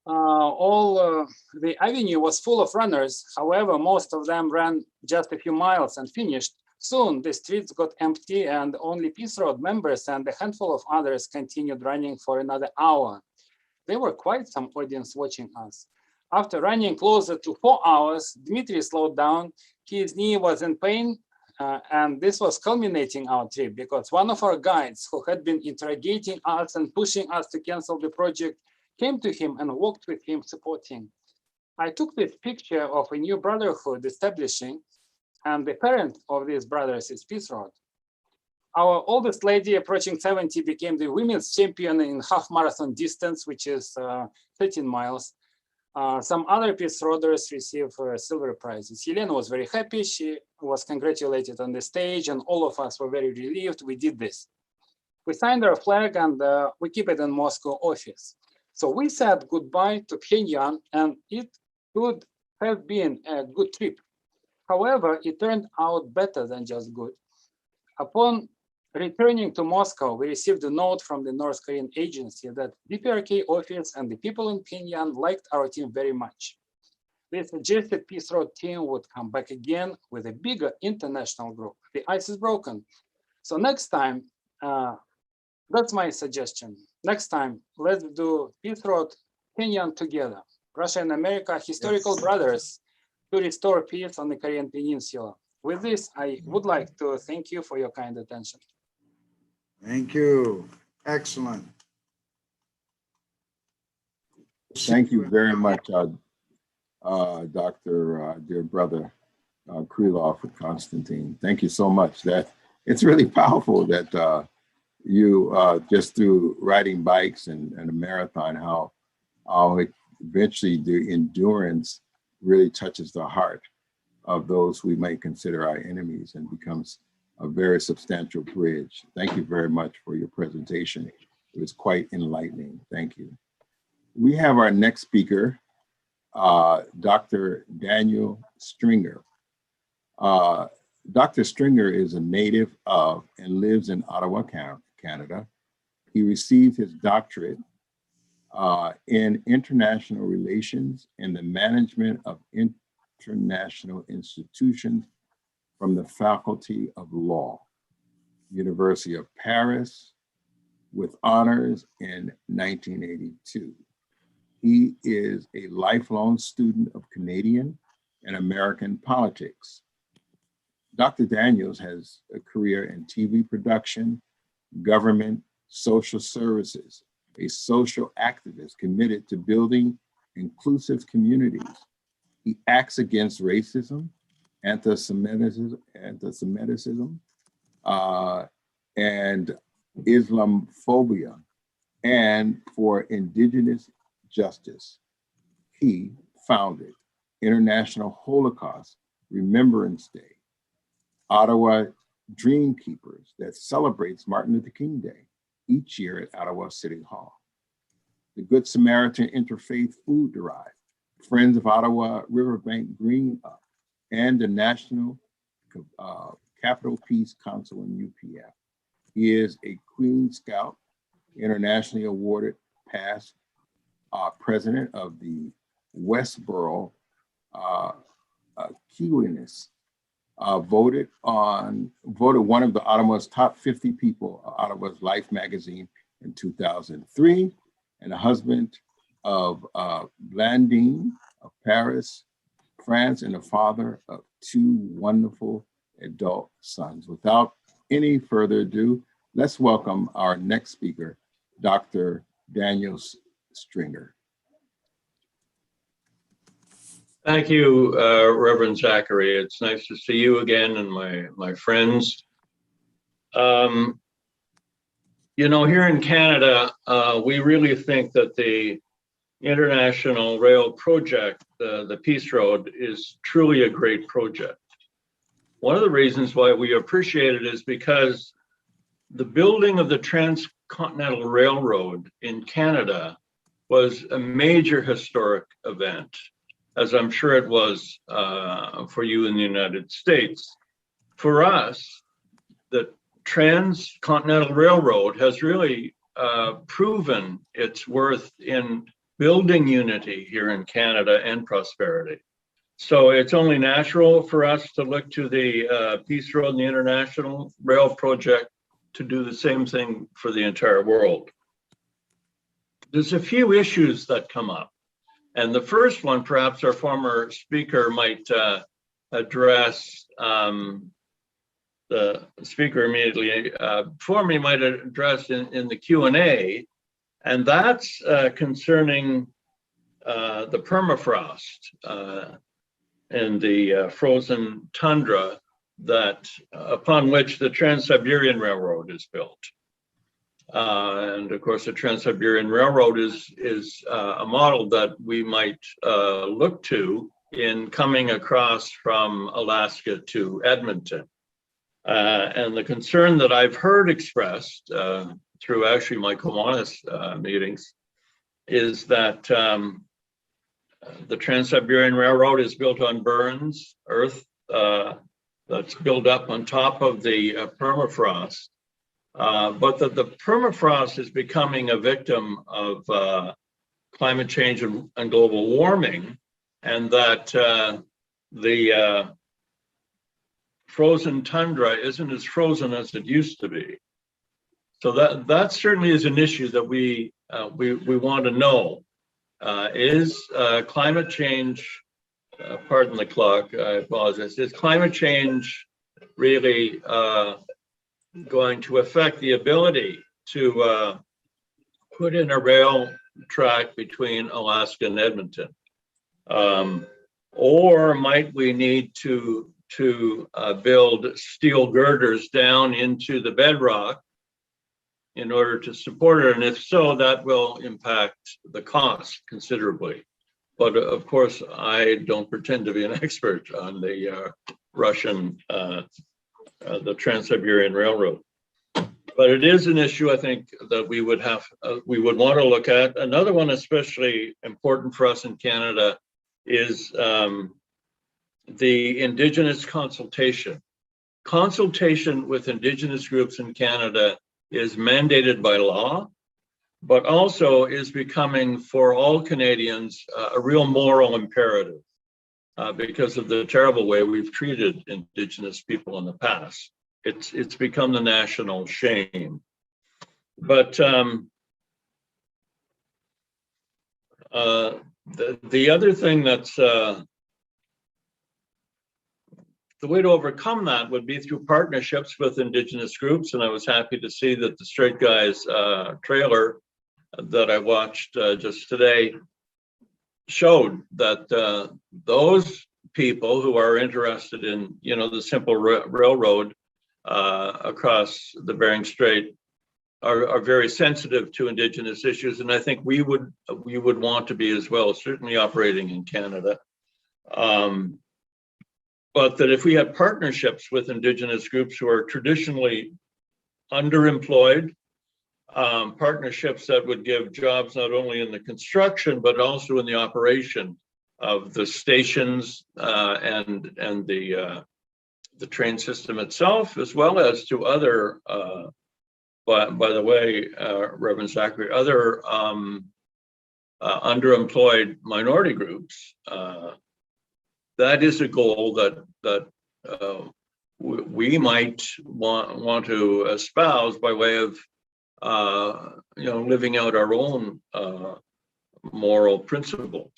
the avenue was full of runners. However, most of them ran just a few miles and finished. Soon the streets got empty, and only Peace Road members and a handful of others continued running for another hour. There were quite some audience watching us. After running closer to 4 hours, Dmitry slowed down. His knee was in pain, and this was culminating our trip, because one of our guides, who had been interrogating us and pushing us to cancel the project, came to him and walked with him, supporting. I took this picture of a new brotherhood establishing, and the parent of these brothers is Peace Road. Our oldest lady, approaching 70, became the women's champion in half marathon distance, which is 13 miles. Some other Peace Roaders received silver prizes. Elena was very happy. She was congratulated on the stage, and all of us were very relieved we did this. We signed our flag, and we keep it in Moscow office. So we said goodbye to Pyongyang, and it could have been a good trip. However, it turned out better than just good. Upon returning to Moscow, we received a note from the North Korean agency that DPRK office and the people in Pyongyang liked our team very much. They suggested Peace Road team would come back again with a bigger international group. The ice is broken. So next time, that's my suggestion. Next time, let's do Peace Road Pyongyang together. Russia and America, historical brothers, to restore peace on the Korean Peninsula. With this, I would like to thank you for your kind attention. Thank you. Excellent. Thank you very much, Dr. Dear Brother Krieloff with Constantine. Thank you so much. That it's really powerful that you just through riding bikes and a marathon, how eventually the endurance really touches the heart of those we might consider our enemies and becomes a very substantial bridge. Thank you very much for your presentation. It was quite enlightening. Thank you. We have our next speaker, Dr. Daniel Stringer. Dr. Stringer is a native of and lives in Ottawa, Canada. He received his doctorate in international relations and the management of international institutions from the Faculty of Law. University of Paris, with honors in 1982. He is a lifelong student of Canadian and American politics. Dr. Daniels has a career in TV production, government, social services, a social activist committed to building inclusive communities. He acts against racism, anti-Semitism, and Islamophobia, and for Indigenous justice. He founded International Holocaust Remembrance Day, Ottawa Dream Keepers, that celebrates Martin Luther King Day each year at Ottawa City Hall. The Good Samaritan Interfaith Food Drive, Friends of Ottawa Riverbank Green Up, and the National Capital Peace Council in UPF. He is a Queen Scout, internationally awarded past president of the Westboro Kiwanis, voted one of the Ottawa's top 50 people, Ottawa's Life magazine in 2003, and a husband of Blandine of Paris, France, and a father of 2 wonderful adult sons. Without any further ado, let's welcome our next speaker, Dr. Daniel Stringer. Thank you, Reverend Zachary. It's nice to see you again and my friends. You know, here in Canada, we really think that the International Rail Project, the Peace Road, is truly a great project. One of the reasons why we appreciate it is because the building of the Transcontinental Railroad in Canada was a major historic event, as I'm sure it was for you in the United States. For us, the Transcontinental Railroad has really proven its worth in building unity here in Canada and prosperity. So it's only natural for us to look to the Peace Road and the International Rail Project to do the same thing for the entire world. There's a few issues that come up. And the first one, perhaps our former speaker might address, the speaker immediately before me might address in the Q&A, and that's concerning the permafrost and the frozen tundra that upon which the Trans-Siberian Railroad is built. And of course, the Trans-Siberian Railroad is a model that we might look to in coming across from Alaska to Edmonton. And the concern that I've heard expressed through actually my Kiwanis meetings is that the Trans-Siberian Railroad is built on burns, earth that's built up on top of the permafrost. But that the permafrost is becoming a victim of climate change and global warming, and that the frozen tundra isn't as frozen as it used to be. So that certainly is an issue that we want to know. Is climate change, pardon the clock, I apologize, is climate change really going to affect the ability to put in a rail track between Alaska and Edmonton? Or might we need to build steel girders down into the bedrock in order to support it? And if so, that will impact the cost considerably. But of course, I don't pretend to be an expert on the Russian the Trans-Siberian Railroad. But it is an issue, I think, that we would want to look at. Another one especially important for us in Canada is the Indigenous consultation. Consultation with Indigenous groups in Canada is mandated by law, but also is becoming for all Canadians a real moral imperative. Because of the terrible way we've treated Indigenous people in the past. it's become the national shame. But the other thing that's the way to overcome that would be through partnerships with Indigenous groups. And I was happy to see that the Straight Guys trailer that I watched just today showed that those people who are interested in, you know, the simple railroad across the Bering Strait are very sensitive to Indigenous issues, and I think we would want to be as well, certainly operating in Canada. But that if we had partnerships with Indigenous groups who are traditionally underemployed, partnerships that would give jobs not only in the construction but also in the operation of the stations and the train system itself, as well as to other. By the way, Reverend Zachary, other underemployed minority groups, that is a goal that we might want to espouse by way of you know, living out our own moral principles.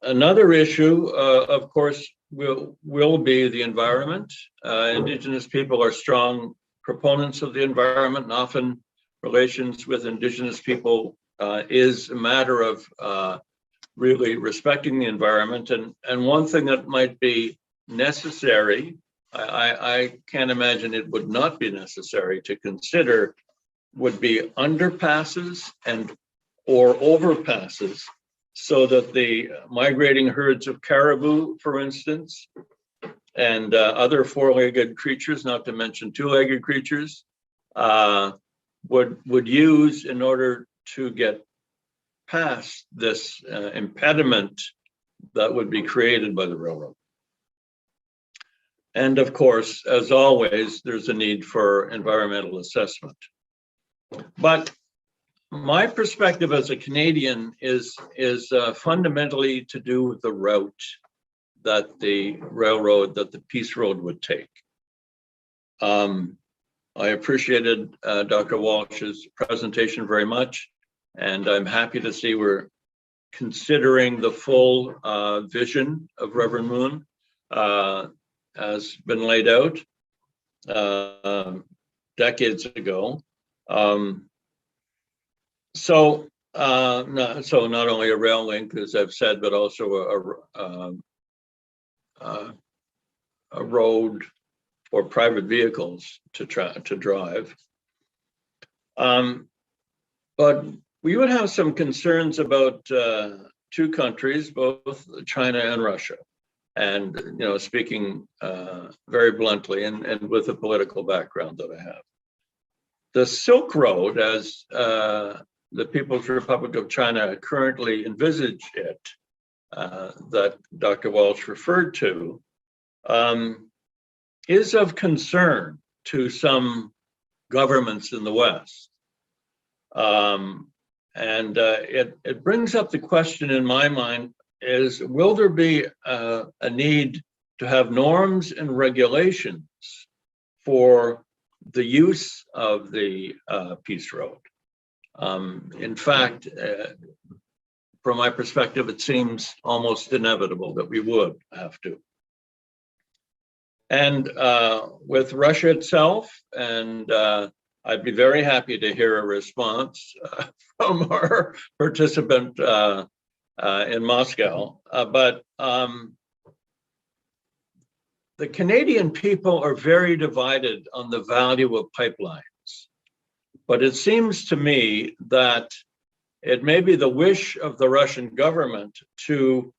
Another issue, of course, will be the environment. Indigenous people are strong proponents of the environment, and often relations with Indigenous people is a matter of really respecting the environment. And one thing that might be necessary, I can't imagine it would not be necessary to consider, would be underpasses and or overpasses, so that the migrating herds of caribou, for instance, and other four-legged creatures, not to mention two-legged creatures, would use in order to get past this impediment that would be created by the railroad. And of course, as always, there's a need for environmental assessment. But my perspective as a Canadian is fundamentally to do with the route that the railroad, that the Peace Road would take. I appreciated Dr. Walsh's presentation very much, and I'm happy to see we're considering the full vision of Reverend Moon as been laid out decades ago. So not only a rail link, as I've said, but also a road for private vehicles to drive. But we would have some concerns about two countries, both China and Russia. And, you know, speaking very bluntly and with the political background that I have. The Silk Road, as the People's Republic of China currently envisage it, that Dr. Walsh referred to, is of concern to some governments in the West. And it brings up the question in my mind is, will there be a need to have norms and regulations for the use of the Peace Road? In fact, from my perspective, it seems almost inevitable that we would have to. And with Russia itself, and I'd be very happy to hear a response from our participant in Moscow, but the Canadian people are very divided on the value of pipelines. But it seems to me that it may be the wish of the Russian government to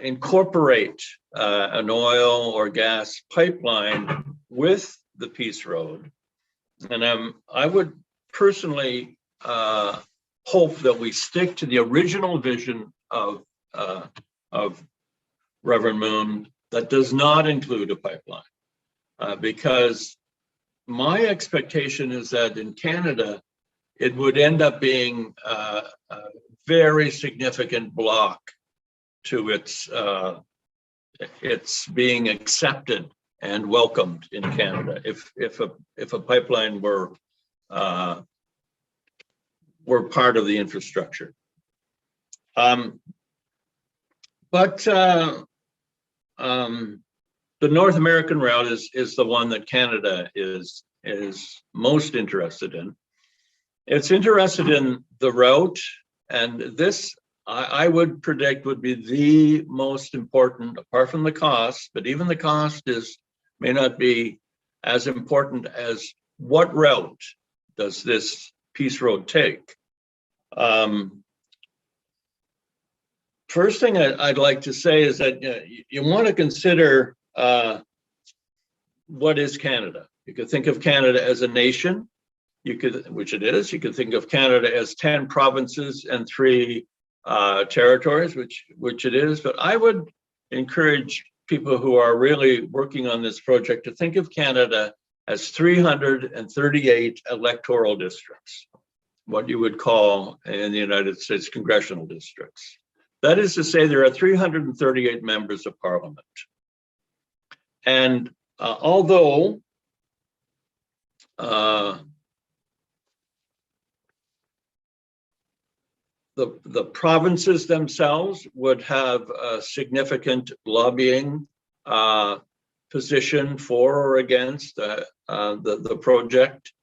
incorporate an oil or gas pipeline with the Peace Road. And I would personally hope that we stick to the original vision of Reverend Moon that does not include a pipeline, because my expectation is that in Canada, it would end up being a very significant block to its it's being accepted and welcomed in Canada if a pipeline were part of the infrastructure. But the North American route is the one that Canada is most interested in. It's interested in the route, and this I would predict would be the most important, apart from the cost, but even the cost may not be as important as what route does this Peace Road take. First thing I'd like to say is that you want to consider what is Canada. You could think of Canada as a nation, which it is. You could think of Canada as 10 provinces and 3 territories, which it is. But I would encourage people who are really working on this project to think of Canada as 338 electoral districts, what you would call in the United States congressional districts. That is to say, there are 338 members of parliament. And although the provinces themselves would have a significant lobbying position for or against the project,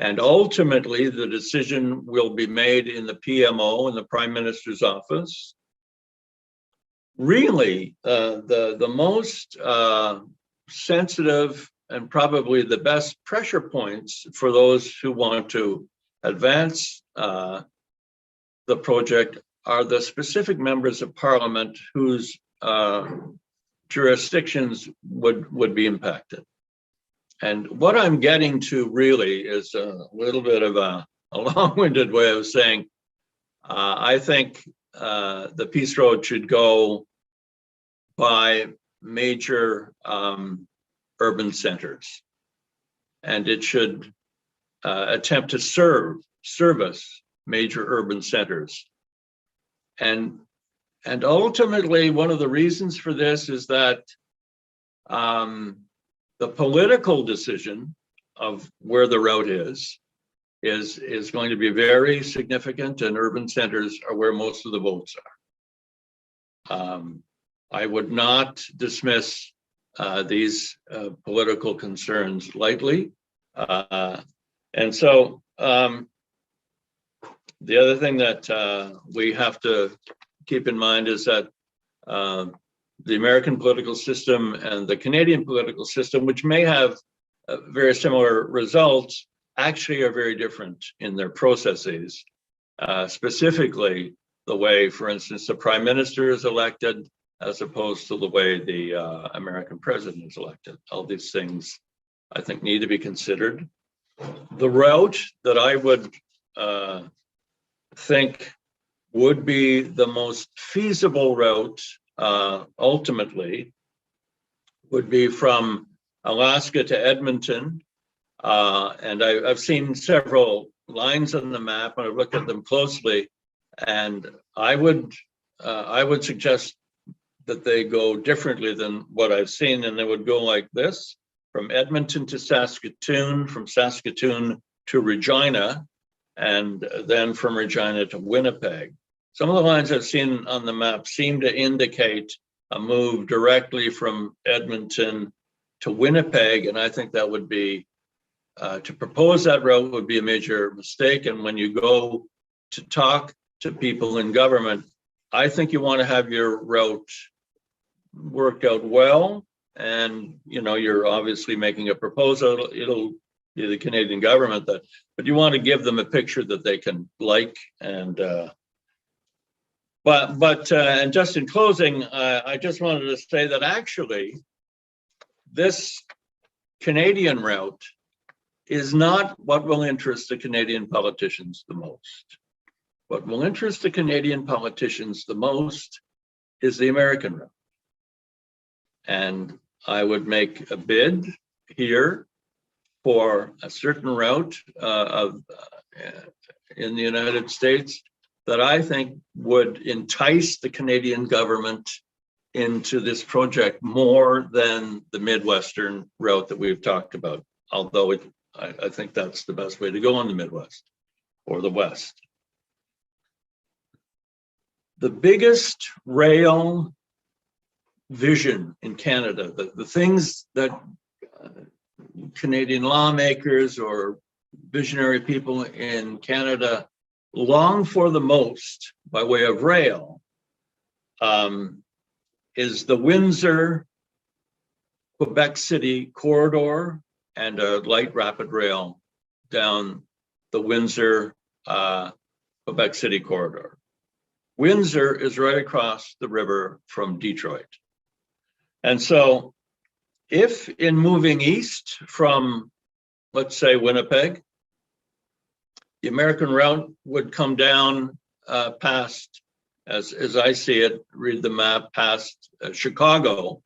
and ultimately the decision will be made in the PMO, in the Prime Minister's office. Really, the most sensitive and probably the best pressure points for those who want to advance the project are the specific members of parliament whose jurisdictions would be impacted. And what I'm getting to really is a little bit of a long-winded way of saying, I think the Peace Road should go by major urban centers, and it should attempt to service major urban centers. And ultimately, one of the reasons for this is that the political decision of where the route is going to be very significant, and urban centers are where most of the votes are. I would not dismiss these political concerns lightly. And so the other thing that we have to keep in mind is that the American political system and the Canadian political system, which may have very similar results, actually are very different in their processes. Specifically, the way, for instance, the Prime Minister is elected, as opposed to the way the American president is elected. All these things, I think, need to be considered. The route that I would think would be the most feasible route ultimately would be from Alaska to Edmonton. And I've seen several lines on the map, and I've looked at them closely. And I would suggest that they go differently than what I've seen, and they would go like this: from Edmonton to Saskatoon, from Saskatoon to Regina, and then from Regina to Winnipeg. Some of the lines I've seen on the map seem to indicate a move directly from Edmonton to Winnipeg, and I think that would be, to propose that route would be a major mistake. And when you go to talk to people in government, I think you want to have your route worked out well. And, you know, you're obviously making a proposal. It'll be the Canadian government but you want to give them a picture that they can like. And and just in closing, I just wanted to say that actually this Canadian route is not what will interest the Canadian politicians the most. What will interest the Canadian politicians the most is the American route. And I would make a bid here for a certain route in the United States that I think would entice the Canadian government into this project more than the Midwestern route that we've talked about, although I think that's the best way to go in the Midwest or the West. The biggest rail vision in Canada, the things that Canadian lawmakers or visionary people in Canada long for the most by way of rail, is the Windsor Quebec City corridor and a light rapid rail down the Windsor Quebec City corridor. Windsor is right across the river from Detroit. And so if in moving east from, let's say, Winnipeg, the American route would come down past, as I see it, read the map, past Chicago.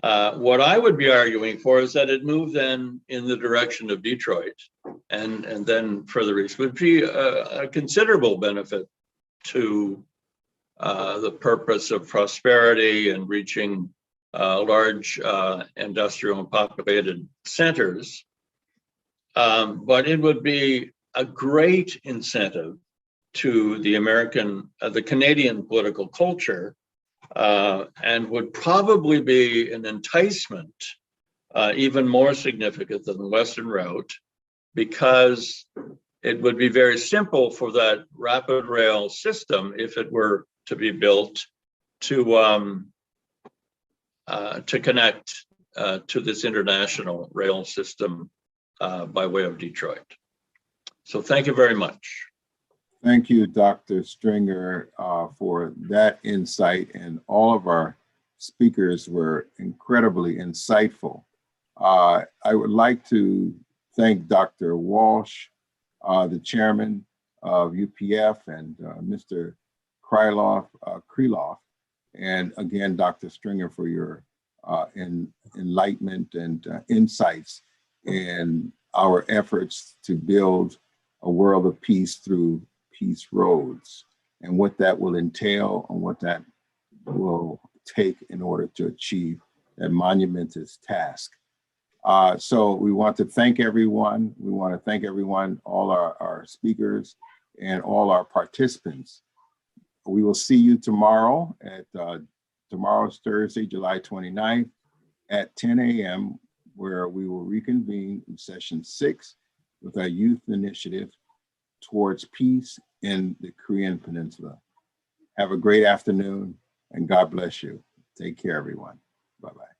What I would be arguing for is that it moved then in the direction of Detroit and then further east would be a considerable benefit to the purpose of prosperity and reaching large industrial and populated centers. But it would be a great incentive to the Canadian political culture, and would probably be an enticement even more significant than the Western route, because it would be very simple for that rapid rail system, if it were to be built, to connect to this international rail system by way of Detroit. So thank you very much. Thank you, Dr. Stringer, for that insight, and all of our speakers were incredibly insightful. I would like to thank Dr. Walsh, the chairman of UPF, and Mr. Krieloff, and again, Dr. Stringer, for your enlightenment and insights in our efforts to build a world of peace through peace roads, and what that will entail and what that will take in order to achieve that monumentous task. So we want to thank everyone. We want to thank everyone, all our speakers and all our participants. We will see you tomorrow tomorrow's Thursday, July 29th at 10 a.m., where we will reconvene in session 6 with our youth initiative towards peace in the Korean Peninsula. Have a great afternoon, and God bless you. Take care, everyone. Bye-bye.